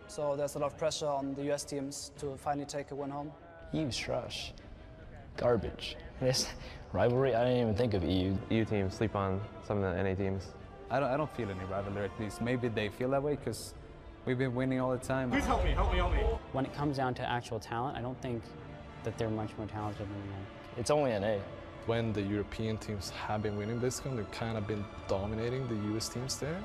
S6: So there's a lot of pressure on the US teams to finally take a win home.
S7: EU's trash. Garbage. This rivalry, I didn't even think of EU.
S8: EU teams sleep on some of the NA teams.
S9: I don't feel any rivalry, at least. Maybe they feel that way because we've been winning all the time.
S10: Please help me, help me, help me.
S11: When it comes down to actual talent, I don't think that they're much more talented than them.
S7: It's only NA.
S12: When the European teams have been winning BlizzCon, they've kind of been dominating the US teams there.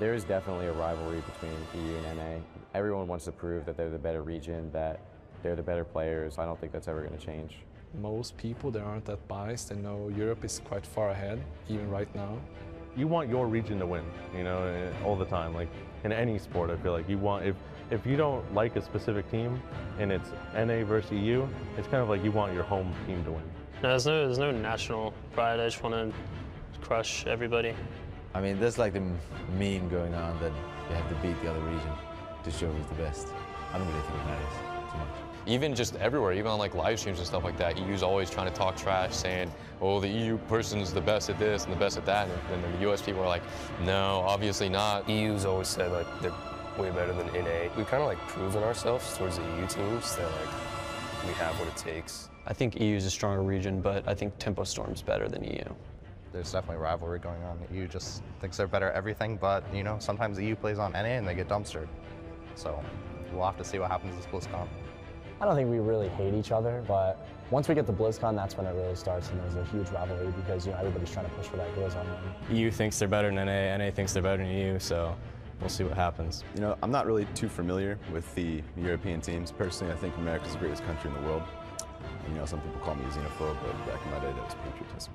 S13: There is definitely a rivalry between EU and NA. Everyone wants to prove that they're the better region, that they're the better players. I don't think that's ever going to change.
S12: Most people, they aren't that biased. They know Europe is quite far ahead, even right now.
S8: You want your region to win, you know, all the time. Like in any sport, I feel like you want, if you don't like a specific team and it's NA versus EU, it's kind of like you want your home team to win.
S14: No, there's no national pride. I just want to crush everybody.
S15: I mean, there's like the meme going on that you have to beat the other region to show who's the best. I don't really think it matters too much.
S16: Even just everywhere, even on like live streams and stuff like that, EU's always trying to talk trash, saying, oh, the EU person's the best at this and the best at that, and then the US people are like, no, obviously not.
S17: EU's always said like they're way better than NA. We've kind of like proven ourselves towards the EU teams that like we have what it takes.
S18: I think EU is a stronger region, but I think Tempo Storm's better than EU.
S19: There's definitely rivalry going on. EU just thinks they're better at everything, but you know, sometimes EU plays on NA and they get dumpstered. So we'll have to see what happens this BlizzCon.
S20: I don't think we really hate each other, but once we get to BlizzCon, that's when it really starts, and there's a huge rivalry because, you know, everybody's trying to push for that Grizz on them.
S18: EU thinks they're better than NA, NA thinks they're better than EU, so we'll see what happens.
S21: You know, I'm not really too familiar with the European teams. Personally, I think America's the greatest country in the world. You know, some people call me a xenophobe, but back in my day, that was patriotism.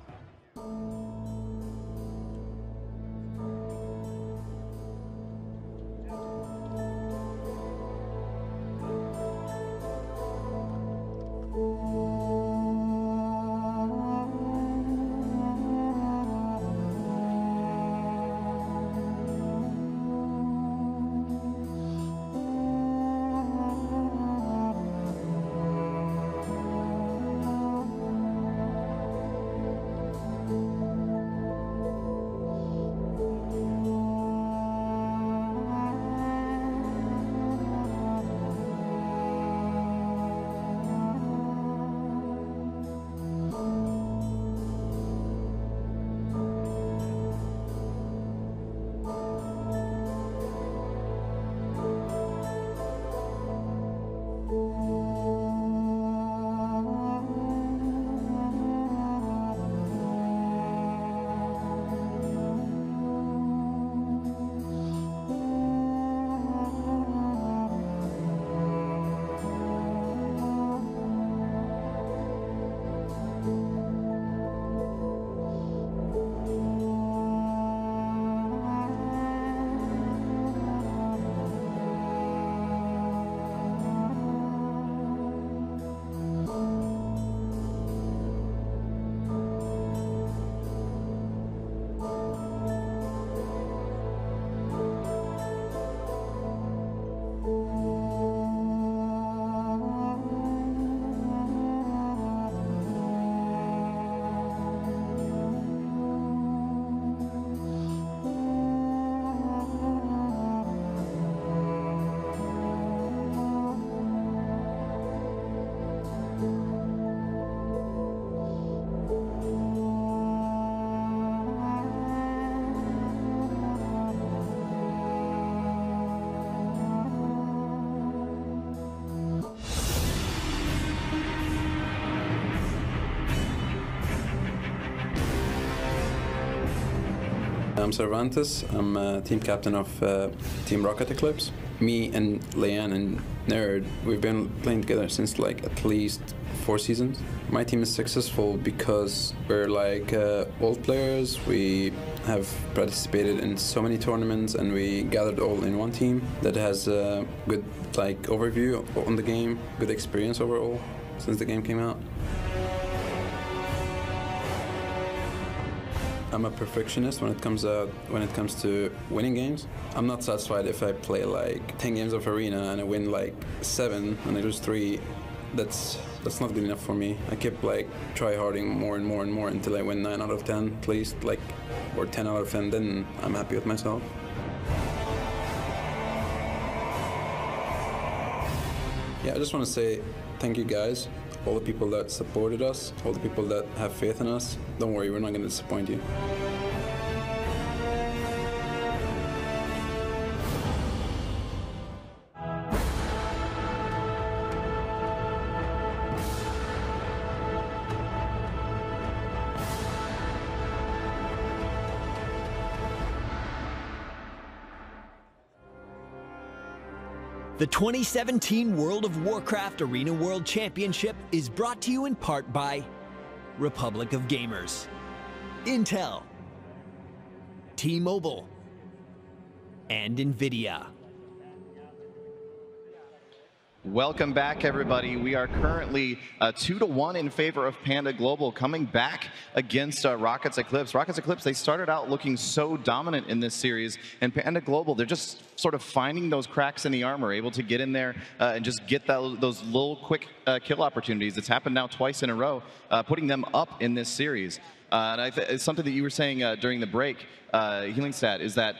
S10: I'm Cervantes. I'm team captain of Team Rocket Eclipse. Me and Leanne and Nerd, we've been playing together since like at least 4 seasons. My team is successful because we're like old players. We have participated in so many tournaments and we gathered all in one team that has a good like overview on the game, good experience overall since the game came out. I'm a perfectionist when it comes to winning games. I'm not satisfied if I play like 10 games of Arena and I win like 7 and I lose 3. That's not good enough for me. I keep like try-harding more and more and more until I win 9 out of 10 at least, like, or 10 out of 10, then I'm happy with myself. Yeah, I just want to say thank you guys, all the people that supported us, all the people that have faith in us. Don't worry, we're not going to disappoint you.
S22: The 2017 World of Warcraft Arena World Championship is brought to you in part by Republic of Gamers, Intel, T-Mobile, and NVIDIA.
S1: Welcome back, everybody. We are currently 2-1 in favor of Panda Global, coming back against Rockets Eclipse. Rockets Eclipse, they started out looking so dominant in this series, and Panda Global, they're just sort of finding those cracks in the armor, able to get in there and just get those little quick kill opportunities. It's happened now twice in a row, putting them up in this series. And it's something that you were saying during the break, Healing Stat, is that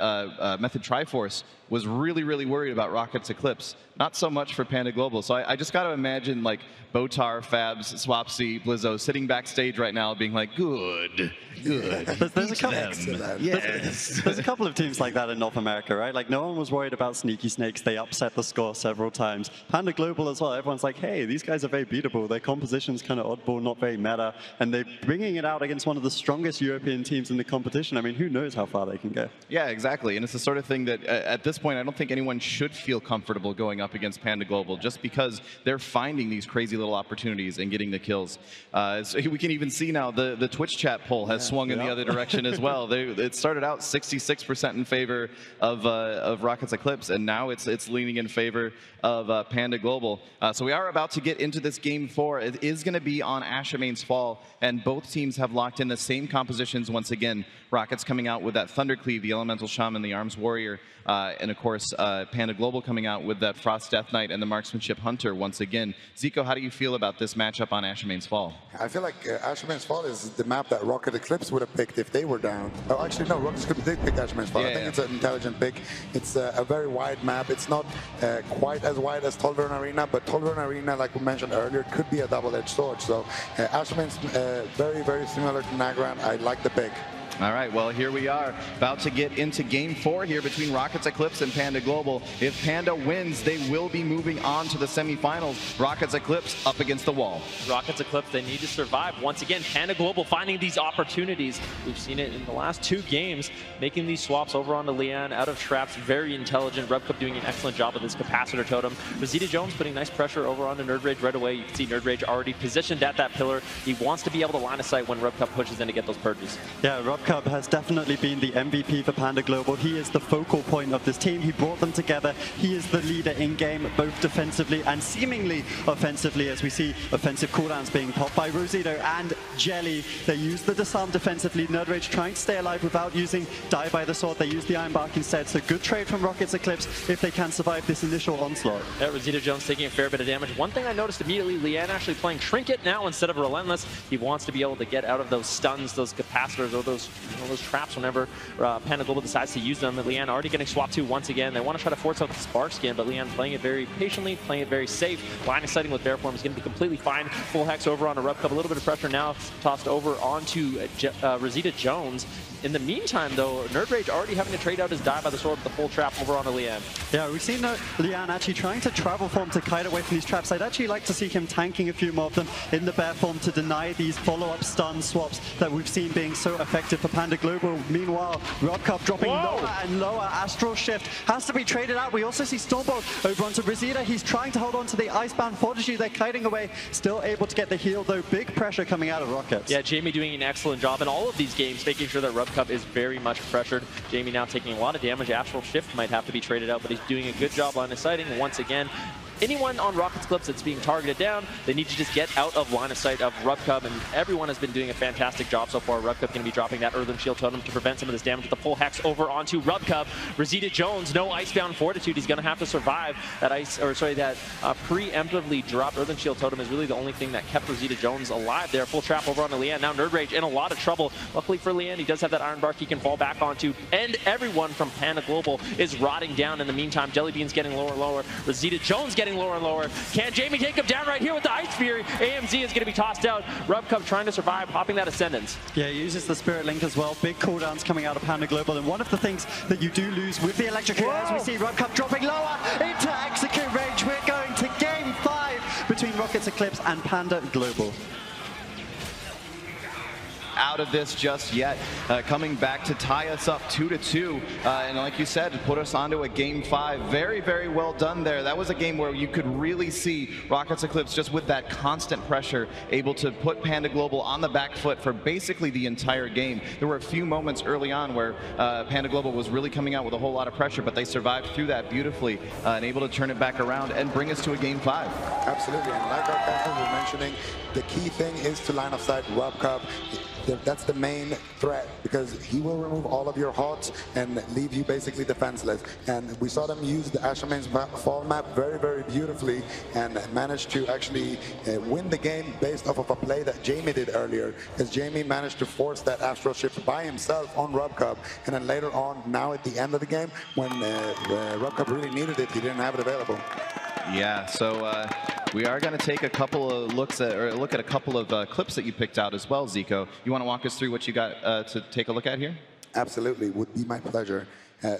S1: Method Triforce was really, really worried about Rockets Eclipse. Not so much for Panda Global. So I just got to imagine like Botar, Fabs, Swapsy, Blizzo sitting backstage right now being like, good.
S3: There's a couple of teams like that in North America, right? Like no one was worried about Sneaky Snakes. They upset the score several times. Panda Global as well. Everyone's like, hey, these guys are very beatable. Their composition's kind of oddball, not very meta. And they're bringing it out against one of the strongest European teams in the competition. I mean, who knows how far they can go? Yeah, exactly. And it's the sort of thing that at this point, I don't think anyone should feel comfortable going up against Panda Global just because they're finding these crazy little opportunities and getting the kills. So we can even see now the Twitch chat poll has swung in the other direction as well. It started out 66% in favor of Rockets Eclipse, and now it's leaning in favor of Panda Global. So we are about to get into this game 4. It is going to be on Ashamane's Fall, and both teams have locked in the same compositions once again. Rockets coming out with that Thundercleave, the Elemental Shaman, the Arms Warrior, and of course Panda Global coming out with that Frost Death Knight and the Marksmanship Hunter once again. Zico, how do you feel about this matchup on Ashamane's Fall?
S4: I feel like Ashamane's Fall is the map that Rocket Eclipse would have picked if they were down. Oh, actually, no, Rocket Eclipse did pick Ashamane's Fall. I think it's an intelligent pick. It's a very wide map. It's not quite as wide as Tolvern Arena, but Tolvern Arena, like we mentioned earlier, could be a double-edged sword. So Ashamane's very, very similar to Nagran. I like the pick.
S1: All right, well, here we are, about to get into Game 4 here between Rockets Eclipse and Panda Global. If Panda wins, they will be moving on to the semifinals. Rockets Eclipse up against the wall.
S2: Rockets Eclipse, they need to survive. Once again, Panda Global finding these opportunities. We've seen it in the last 2 games, making these swaps over onto Leanne, out of traps, very intelligent. RubCup doing an excellent job with his capacitor totem. Rosita Jones putting nice pressure over onto Nerd Rage right away. You can see Nerd Rage already positioned at that pillar. He wants to be able to line of sight when RubCup pushes in to get those purges.
S3: Yeah, RubCup has definitely been the MVP for Panda Global. He is the focal point of this team. He brought them together. He is the leader in-game, both defensively and seemingly offensively, as we see offensive cooldowns being popped by Rosito and Jelly. They use the Disarm defensively. Nerd Rage trying to stay alive without using Die by the Sword. They use the Iron Bark instead. So good trade from Rockets Eclipse if they can survive this initial onslaught.
S2: Yeah, Rosita Jones taking a fair bit of damage. One thing I noticed immediately, Leanne actually playing Trinket now instead of Relentless. He wants to be able to get out of those stuns, those capacitors, or those traps whenever Panda Global decides to use them. Leanne already getting swapped to once again. They want to try to force out the Spark Skin, but Leanne playing it very patiently, playing it very safe. Line of sighting with Bear Form is going to be completely fine. Full Hex over on a RubCup. A little bit of pressure now tossed over onto Rosita Jones. In the meantime, though, Nerd Rage already having to trade out his Die by the Sword with the full trap over onto Leanne.
S3: Yeah, we've seen Leanne actually trying to travel form to kite away from these traps. I'd actually like to see him tanking a few more of them in the Bear Form to deny these follow-up stun swaps that we've seen being so effective for Panda Global. Meanwhile, RubCup dropping lower and lower. Astral Shift has to be traded out. We also see Stormbolt over onto Brazida. He's trying to hold on to the Icebound Fortitude. They're kiting away. Still able to get the heal, though. Big pressure coming out of Rockets.
S2: Yeah, Jamie doing an excellent job in all of these games, making sure that RubCup is very much pressured. Jamie now taking a lot of damage. Astral Shift might have to be traded out, but he's doing a good job line of sighting. Once again, anyone on Rockets clips that's being targeted down, they need to just get out of line of sight of RubCub, and everyone has been doing a fantastic job so far. RubCub going to be dropping that Earthen Shield Totem to prevent some of this damage with the full Hex over onto RubCub. Rosita Jones, no Icebound Fortitude. He's going to have to survive that that preemptively dropped Earthen Shield Totem is really the only thing that kept Rosita Jones alive there. Full trap over onto Leanne. Now Nerd Rage in a lot of trouble. Luckily for Leanne, he does have that Iron Bark he can fall back onto, and everyone from Panda Global is rotting down in the meantime. Jellybean's getting lower and lower. Rosita Jones getting lower and lower. Can Jamie take him down right here with the Ice Fury? AMZ is going to be tossed out. RubCub trying to survive, popping that Ascendance.
S3: Yeah, he uses the Spirit Link as well. Big cooldowns coming out of Panda Global. And one of the things that you do lose with the Electric as we see RubCub dropping lower into Execute Range. We're going to Game 5 between Rockets Eclipse and Panda Global.
S1: Out of this just yet, coming back to tie us up 2-2, and like you said, put us onto a Game 5. Very, very well done there. That was a game where you could really see Rockets Eclipse just with that constant pressure, able to put Panda Global on the back foot for basically the entire game. There were a few moments early on where Panda Global was really coming out with a whole lot of pressure, but they survived through that beautifully and able to turn it back around and bring us to a Game 5.
S4: Absolutely, and like our captain was mentioning, the key thing is to line of sight RubCub. That's the main threat, because he will remove all of your HOTS and leave you basically defenseless. And we saw them use the Asherman's fall map very, very beautifully and managed to actually win the game based off of a play that Jamie did earlier, as Jamie managed to force that Astral Shift by himself on RubCub. And then later on, now at the end of the game, when RubCub really needed it, he didn't have it available.
S1: Yeah, so we are going to take a couple of looks at, or look at a couple of clips that you picked out as well, Zico. You want to walk us through what you got to take a look at here?
S4: Absolutely, would be my pleasure.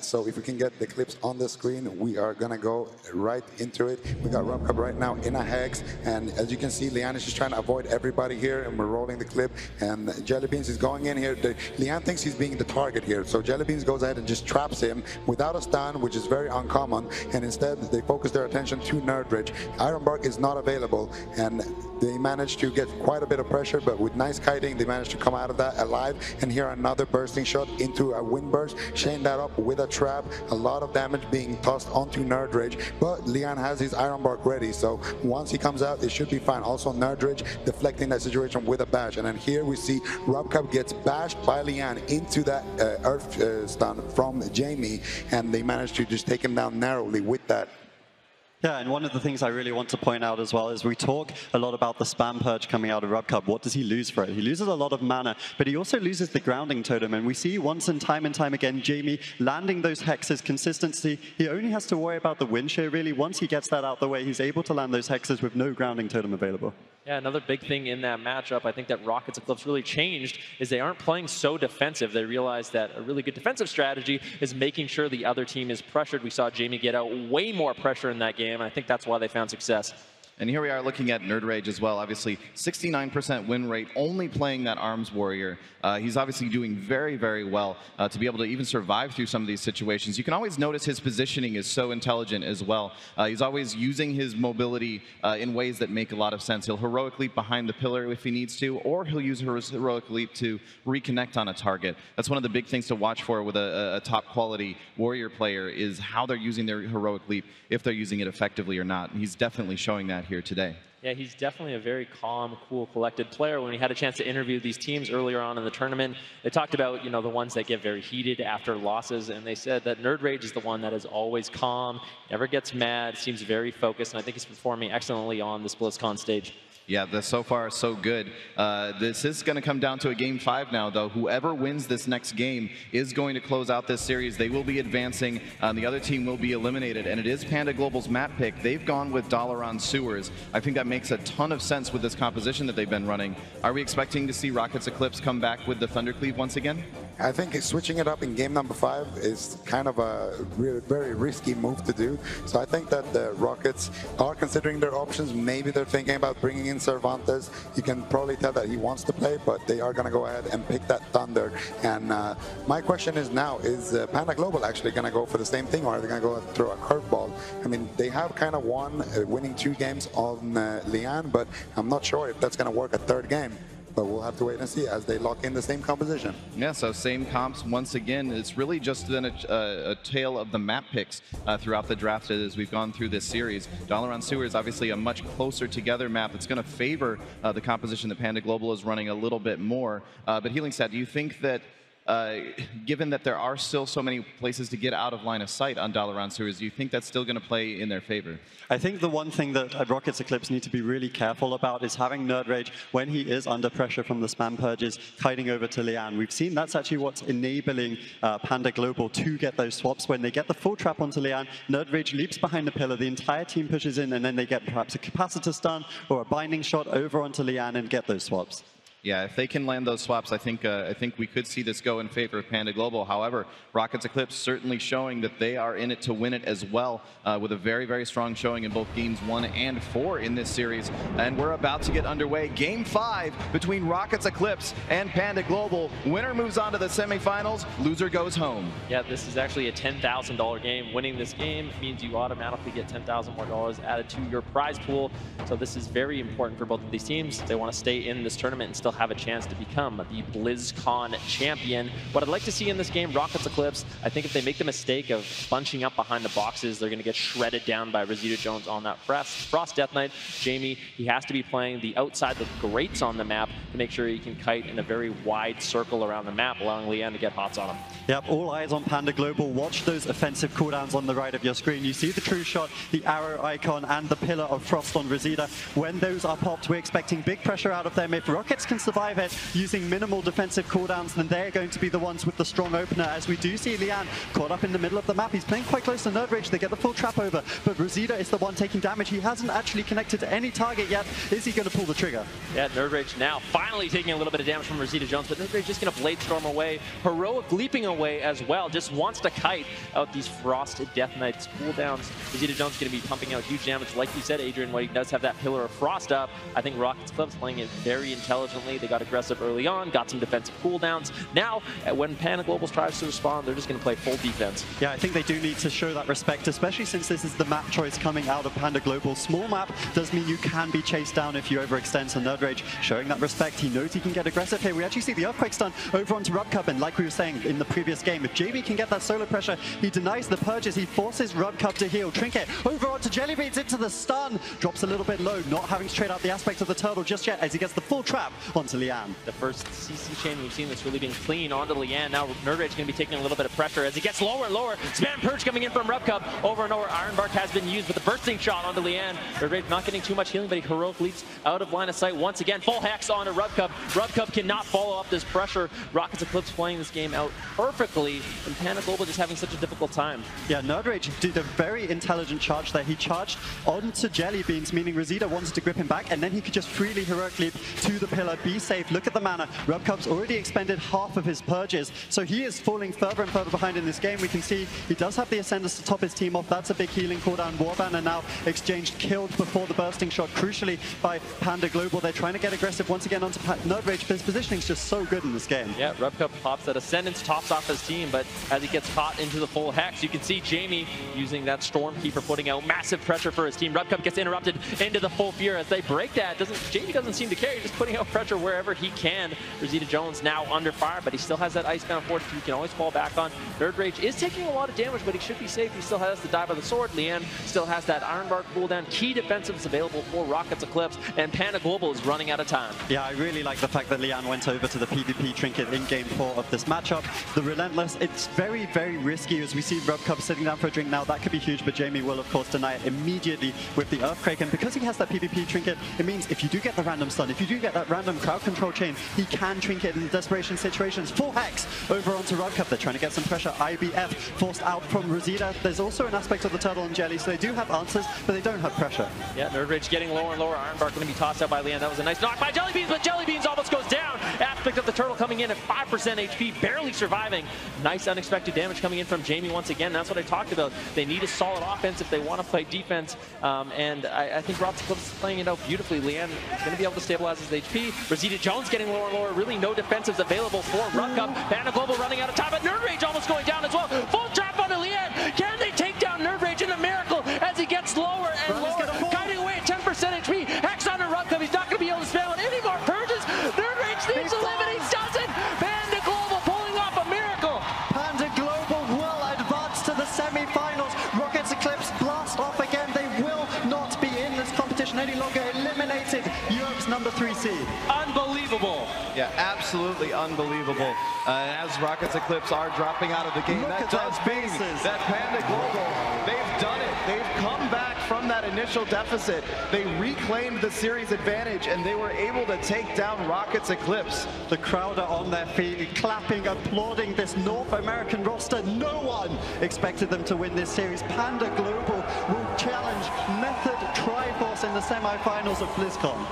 S4: So if we can get the clips on the screen, we are going to go right into it. We got RubCub right now in a Hex, and as you can see, Leanne is just trying to avoid everybody here, and we're rolling the clip, and Jellybeans is going in here. Leanne thinks he's being the target here, so Jellybeans goes ahead and just traps him without a stun, which is very uncommon, and instead they focus their attention to Nerd Rage. Iron Bark is not available, and they managed to get quite a bit of pressure, but with nice kiting, they managed to come out of that alive, and here another bursting shot into a wind burst, chain that up with a trap, a lot of damage being tossed onto Nerd Rage, but Leon has his Iron Bark ready, so once he comes out, it should be fine. Also Nerd Rage deflecting that situation with a bash, and then here we see RubCub gets bashed by Leon into that Earth stun from Jamie, and they managed to just take him down narrowly with that.
S3: Yeah, and one of the things I really want to point out as well is we talk a lot about the spam purge coming out of RubCub. What does he lose for it? He loses a lot of mana, but he also loses the grounding totem. And we see once and time again, Jamie landing those hexes consistency. He only has to worry about the wind shear, really. Once he gets that out the way, he's able to land those hexes with no grounding totem available.
S2: Yeah, another big thing in that matchup, I think that Rockets Eclipse really changed, is they aren't playing so defensive. They realized that a really good defensive strategy is making sure the other team is pressured. We saw Jamie get out way more pressure in that game, and I think that's why they found success.
S1: And here we are looking at Nerd Rage as well. Obviously, 69% win rate, only playing that Arms Warrior. He's obviously doing very, very well to be able to even survive through some of these situations. You can always notice his positioning is so intelligent as well. He's always using his mobility in ways that make a lot of sense. He'll heroic leap behind the pillar if he needs to, or he'll use heroic leap to reconnect on a target. That's one of the big things to watch for with a top quality Warrior player, is how they're using their heroic leap, if they're using it effectively or not. And he's definitely showing that here today.
S2: Yeah, he's definitely a very calm, cool, collected player. When we had a chance to interview these teams earlier on in the tournament, they talked about, the ones that get very heated after losses, and they said that Nerd Rage is the one that is always calm, never gets mad, seems very focused, and I think he's performing excellently on this BlizzCon stage.
S1: Yeah, so far so good. This is going to come down to a Game 5 now, though. Whoever wins this next game is going to close out this series. They will be advancing. The other team will be eliminated, and it is Panda Global's map pick. They've gone with Dalaran Sewers. I think that makes a ton of sense with this composition that they've been running. Are we expecting to see Rockets Eclipse come back with the Thundercleave once again?
S4: I think switching it up in game number 5 is kind of a really, very risky move to do. So I think that the Rockets are considering their options. Maybe they're thinking about bringing in Cervantes. You can probably tell that he wants to play, but they are going to go ahead and pick that Thunder. And my question is now, is Panda Global actually going to go for the same thing, or are they going to go throw a curveball? I mean, they have kind of won, winning 2 games on Lian, but I'm not sure if that's going to work a 3rd game. But we'll have to wait and see as they lock in the same composition.
S1: Yeah, so same comps once again. It's really just been a tale of the map picks throughout the draft as we've gone through this series. Dalaran Sewer is obviously a much closer together map that's going to favor the composition that Panda Global is running a little bit more. But Healing Stat, do you think that given that there are still so many places to get out of line of sight on Dalaran Sewers, do you think that's still going to play in their favor?
S3: I think the one thing that Rockets Eclipse need to be really careful about is having Nerd Rage, when he is under pressure from the spam purges, kiting over to Lian. We've seen that's actually what's enabling Panda Global to get those swaps. When they get the full trap onto Lian, Nerd Rage leaps behind the pillar, the entire team pushes in, and then they get perhaps a capacitor stun or a binding shot over onto Lian and get those swaps.
S1: Yeah, if they can land those swaps, I think we could see this go in favor of Panda Global. However, Rockets Eclipse certainly showing that they are in it to win it as well, with a very, very strong showing in both games 1 and 4 in this series. And we're about to get underway. Game 5 between Rockets Eclipse and Panda Global. Winner moves on to the semifinals. Loser goes home.
S2: Yeah, this is actually a $10,000 game. Winning this game means you automatically get $10,000 more added to your prize pool. So this is very important for both of these teams. They want to stay in this tournament and still have a chance to become the BlizzCon champion. What I'd like to see in this game, Rockets Eclipse, I think if they make the mistake of bunching up behind the boxes, they're going to get shredded down by Rosita Jones on that Frost Death Knight. Jamie, he has to be playing the outside the grates on the map to make sure he can kite in a very wide circle around the map, allowing Lian to get hots on him.
S3: Yep, all eyes on Panda Global. Watch those offensive cooldowns on the right of your screen. You see the true shot, the arrow icon, and the pillar of frost on Rosita. When those are popped, we're expecting big pressure out of them. If Rockets can survive it using minimal defensive cooldowns, then they're going to be the ones with the strong opener, as we do see Lian caught up in the middle of the map. He's playing quite close to Nerd Rage. They get the full trap over, but Rosita is the one taking damage. He hasn't actually connected to any target yet. Is he going to pull the trigger?
S2: Yeah, Nerd Rage now finally taking a little bit of damage from Rosita Jones, but Nerd Rage just going to Blade Storm away. Heroic leaping away as well. Just wants to kite out these Frost Death Knights cooldowns. Rosita Jones going to be pumping out huge damage. Like you said, Adrian, while he does have that Pillar of Frost up, I think Rockets Club's playing it very intelligently. They got aggressive early on, got some defensive cooldowns. Now, when Panda Global tries to respond, they're just going to play full defense.
S3: Yeah, I think they do need to show that respect, especially since this is the map choice coming out of Panda Global. Small map does mean you can be chased down if you overextend, so Nerd Rage showing that respect. He knows he can get aggressive here. We actually see the Earthquake stun over onto Rubcup, and like we were saying in the previous game, if JB can get that solar pressure, he denies the purges, he forces Rubcup to heal. Trinket over onto Jellybeans into the stun, drops a little bit low, not having straight out the aspect of the turtle just yet as he gets the full trap onto Lian.
S2: The first CC chain we've seen that's really been clean onto Lian. Now Nerd Rage going to be taking a little bit of pressure as he gets lower and lower. Spam Purge coming in from Rubcup. Over and over, Iron Bark has been used, but the bursting shot onto Lian. Nerd Rage not getting too much healing, but he heroic leaps out of line of sight once again. Full hex onto Rubcup. Rubcup cannot follow up this pressure. Rockets Eclipse playing this game out perfectly, and Panda Global just having such a difficult time.
S3: Yeah, Nerd Rage did a very intelligent charge there. He charged onto Jellybeans, meaning Rosita wanted to grip him back, and then he could just freely heroic leap to the pillar, be safe. Look at the mana. Rubcup's already expended half of his purges, so he is falling further and further behind in this game. We can see he does have the Ascenders to top his team off. That's a big healing cooldown. Warbanner now exchanged, killed before the bursting shot, crucially by Panda Global. They're trying to get aggressive once again onto Nerd Rage. His positioning is just so good in this game.
S2: Yeah, Rubcup pops that Ascendance, tops off his team, but as he gets caught into the full hex, you can see Jamie using that Stormkeeper, putting out massive pressure for his team. Rubcup gets interrupted into the full fear as they break that. Jamie doesn't seem to care. He's just putting out pressure wherever he can. Rosita Jones now under fire, but he still has that Icebound Fortitude he can always fall back on. Nerd Rage is taking a lot of damage, but he should be safe. He still has the Die by the Sword. Lian still has that Iron Bark cooldown. Key defensives available for Rockets Eclipse, and Panda Global is running out of time.
S3: Yeah, I really like the fact that Lian went over to the PvP trinket in game 4 of this matchup. The Relentless, it's very, very risky as we see Rubcup sitting down for a drink now. That could be huge, but Jamie will, of course, deny it immediately with the Earthquake. And because he has that PvP trinket, it means if you do get the random stun, if you do get that random crowd control chain, he can trinket in desperation situations. Full hex over onto Rubcup. They're trying to get some pressure. IBF forced out from Rosita. There's also an aspect of the Turtle and Jelly, so they do have answers, but they don't have pressure.
S2: Yeah, Nerd Rage getting lower and lower. Iron Bark going to be tossed out by Lian. That was a nice knock by Jellybeans, but Jellybeans almost goes down Ash picked up the turtle coming in at 5% HP, barely surviving. Nice unexpected damage coming in from Jamie once again. That's what I talked about. They need a solid offense if they want to play defense. And I think Rob's playing it out beautifully. Leanne is going to be able to stabilize his HP. Rosita Jones getting lower and lower. Really no defensives available for Rubcup. Panda Global running out of time, but Nerd Rage almost going down as well. Full trap onto Leanne. Can they take down Nerd Rage in a miracle as he gets lower and lower, guiding away at 10% HP. Hex on Rubcup. He's not going to be able to spam on any more purges. Nerd Rage needs to live and he doesn't. Panda Global pulling off a miracle.
S3: Panda Global will advance to the semi-finals. Rockets Eclipse blast off again. They will not be in this competition any longer. Eliminated Europe's #3 seed.
S2: Unbelievable.
S1: Yeah, absolutely unbelievable. As Rockets Eclipse are dropping out of the game, that does mean that Panda Global, they've done it. They've come back from that initial deficit. They reclaimed the series advantage, and they were able to take down Rockets Eclipse.
S3: The crowd are on their feet, clapping, applauding this North American roster. No one expected them to win this series. Panda Global will challenge Method Triforce in the semi-finals of BlizzCon.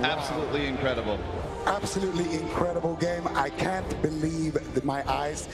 S1: Absolutely incredible.
S4: Absolutely incredible game. I can't believe my eyes.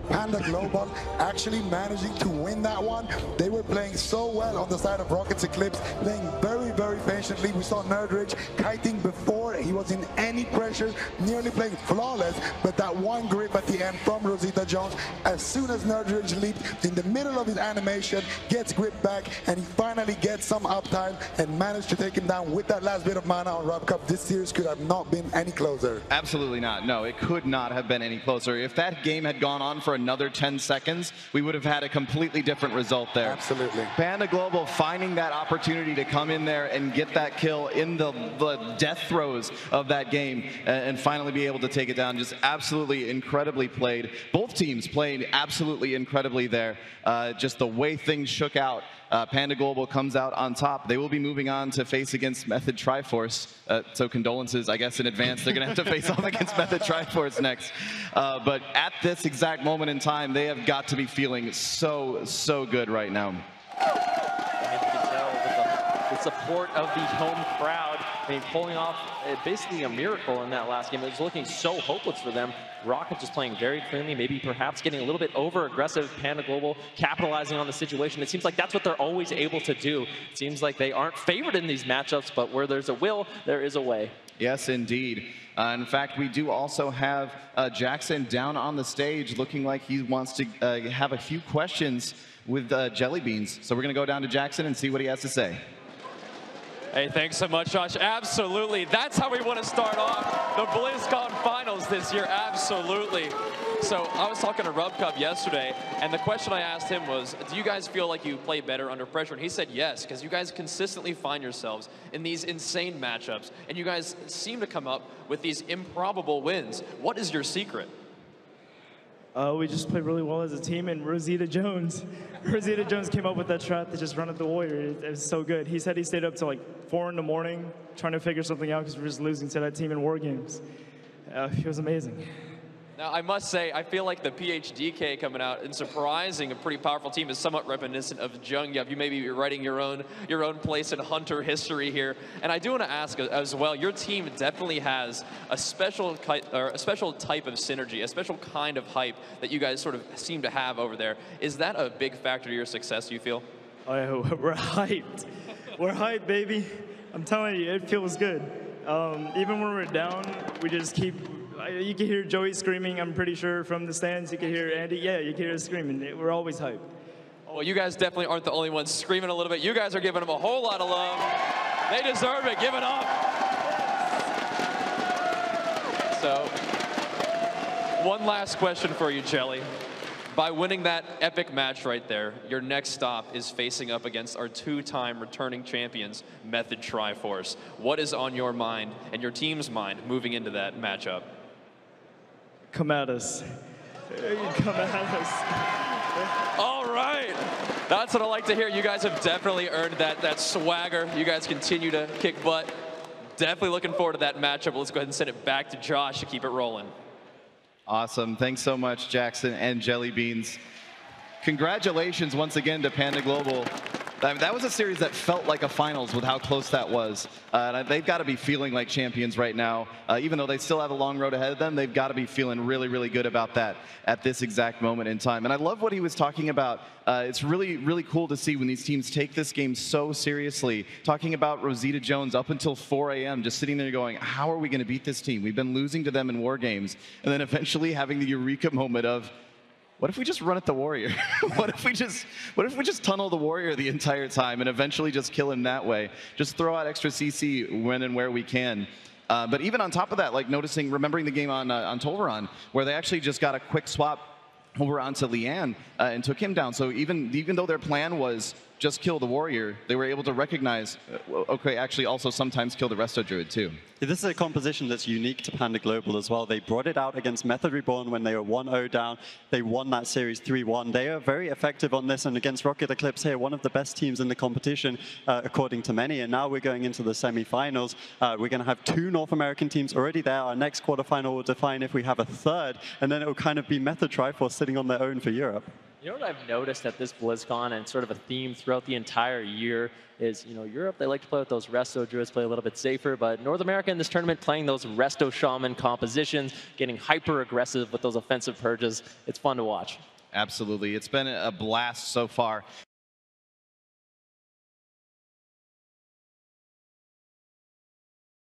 S4: Panda Global actually managing to win that one. They were playing so well on the side of Rockets Eclipse, playing very, very patiently. We saw Nerd Rage kiting before he was in any pressure, nearly playing flawless, but that one grip at the end from Rosita Jones, as soon as Nerd Rage leaped in the middle of his animation, gets grip back, and he finally gets some uptime and managed to take him down with that last bit of mana on Rubcup. This series could have not been any closer.
S1: Absolutely not. No, it could not have been any closer. If that game had gone on for another 10 seconds, we would have had a completely different result there.
S4: Absolutely.
S1: Panda Global finding that opportunity to come in there and get that kill in the death throes of that game and finally be able to take it down. Just absolutely incredibly played. Both teams played absolutely incredibly there. Just the way things shook out. Panda Global comes out on top. They will be moving on to face against Method Triforce. So condolences, I guess, in advance. They're going to have to face off against Method Triforce next. But at this exact moment in time, they have got to be feeling so, so good right now.
S2: And you can tell with the support of the home crowd, I mean, pulling off basically a miracle in that last game. It was looking so hopeless for them. Rocket just playing very cleanly, maybe perhaps getting a little bit over-aggressive. Panda Global capitalizing on the situation. It seems like that's what they're always able to do. It seems like they aren't favored in these matchups, but where there's a will, there is a way.
S1: Yes, indeed. In fact, we do also have Jackson down on the stage looking like he wants to have a few questions with Jelly Beans. So we're going to go down to Jackson and see what he has to say.
S5: Hey, thanks so much, Josh. Absolutely. That's how we want to start off the BlizzCon finals this year. Absolutely. So I was talking to Rubcup yesterday, and the question I asked him was, do you guys feel like you play better under pressure? And he said yes, because you guys consistently find yourselves in these insane matchups, and you guys seem to come up with these improbable wins. What is your secret?
S6: We just played really well as a team, and Rosita Jones came up with that strat to just run at the Warrior. It was so good. He said he stayed up till like 4 in the morning trying to figure something out because we're just losing to that team in War Games. It was amazing.
S5: Now, I must say, I feel like the PhDK coming out and surprising a pretty powerful team is somewhat reminiscent of Jungyup. You may be writing your own place in Hunter history here. And I do want to ask as well, your team definitely has a special type of synergy, a special kind of hype that you guys sort of seem to have over there. Is that a big factor to your success, you feel?
S6: Oh, yeah, we're hyped. We're hyped, baby. I'm telling you, it feels good. Even when we're down, we just keep... You can hear Joey screaming, I'm pretty sure, from the stands. You can hear Andy. Yeah, you can hear us screaming. We're always hyped.
S5: Well, you guys definitely aren't the only ones screaming a little bit. You guys are giving them a whole lot of love. They deserve it. Give it up. So, one last question for you, Jelly. By winning that epic match right there, your next stop is facing up against our 2-time returning champions, Method Triforce. What is on your mind and your team's mind moving into that matchup?
S6: Come at us. Come at us.
S5: All right. That's what I like to hear. You guys have definitely earned that swagger. You guys continue to kick butt. Definitely looking forward to that matchup. Let's go ahead and send it back to Josh to keep it rolling.
S1: Awesome. Thanks so much, Jackson and Jelly Beans. Congratulations once again to Panda Global. I mean, that was a series that felt like a finals with how close that was. And they've got to be feeling like champions right now. Even though they still have a long road ahead of them, they've got to be feeling really, really good about that at this exact moment in time. And I love what he was talking about. It's really, really cool to see when these teams take this game so seriously. Talking about Rosita Jones up until 4 a.m., just sitting there going, how are we going to beat this team? We've been losing to them in war games. And then eventually having the eureka moment of, what if we just run at the warrior? what if we just tunnel the warrior the entire time and eventually just kill him that way? Just throw out extra CC when and where we can. But even on top of that, like remembering the game on Tolvaron, where they actually just got a quick swap over onto Leanne and took him down. So even though their plan was just kill the warrior, they were able to recognize, okay, actually also sometimes kill the Resto Druid too.
S3: Yeah, this is a composition that's unique to Panda Global as well. They brought it out against Method Reborn when they were 1-0 down. They won that series 3-1. They are very effective on this, and against Rocket Eclipse here, one of the best teams in the competition, according to many. And now we're going into the semifinals. We're going to have 2 North American teams already there. Our next quarterfinal will define if we have a third, and then it will kind of be Method Triforce sitting on their own for Europe.
S2: You know what I've noticed at this BlizzCon, and sort of a theme throughout the entire year, is, you know, Europe, they like to play with those Resto Druids, play a little bit safer, but North America in this tournament playing those Resto Shaman compositions, getting hyper aggressive with those offensive purges. It's fun to watch.
S1: Absolutely. It's been a blast so far.